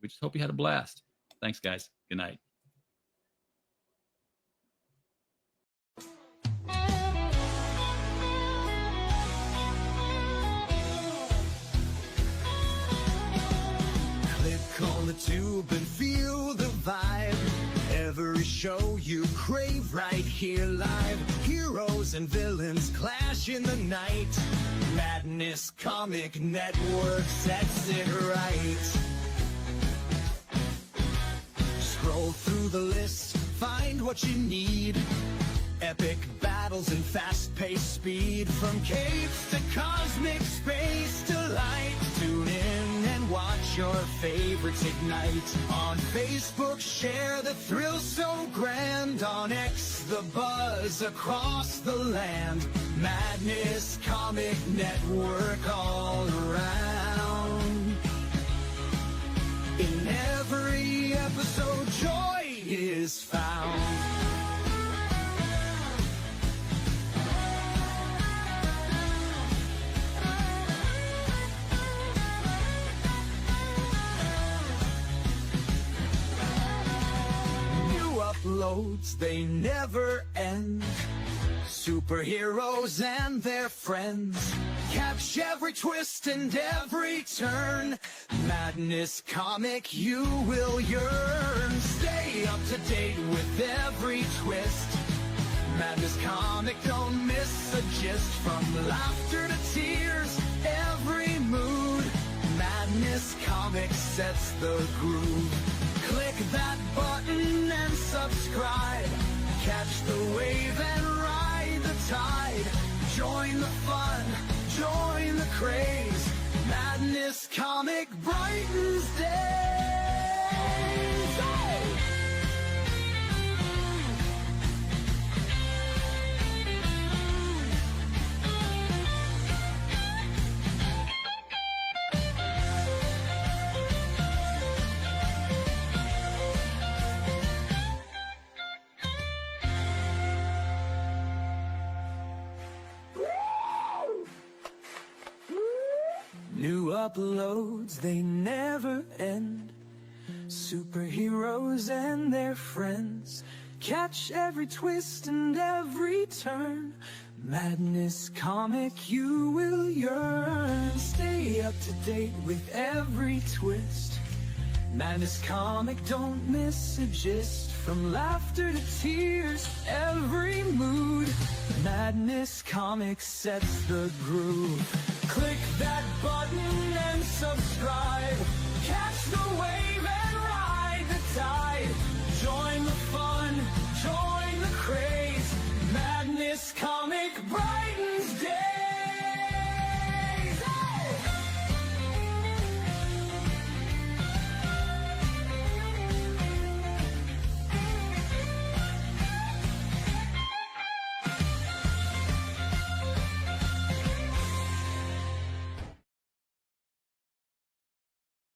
we just hope you had a blast. Thanks, guys. Good night. On the tube and feel the vibe. Every show you crave right here live. Heroes and villains clash in the night. Madness Comic Network sets it right. Scroll through the list, find what you need. Epic battles and fast-paced speed. From capes to cosmic space delight. Tune in and watch your favorites ignite. On Facebook, share the thrill so grand. On X, the buzz across the land. Madness Comic Network all around. In every episode, joy is found. Uploads, they never end. Superheroes and their friends. Catch every twist and every turn. Madness Comic, you will yearn. Stay up to date with every twist. Madness Comic, don't miss a gist. From laughter to tears, every mood. Madness Comic sets the groove. Click that button and subscribe. Catch the wave and ride the tide. Join the fun, join the craze. Madness Comic brightens days. Hey! New uploads, they never end. Superheroes and their friends. Catch every twist and every turn. Madness Comic, you will yearn. Stay up to date with every twist. Madness Comic, don't miss a gist. From laughter to tears, every mood. Madness Comic sets the groove. Click that button and subscribe.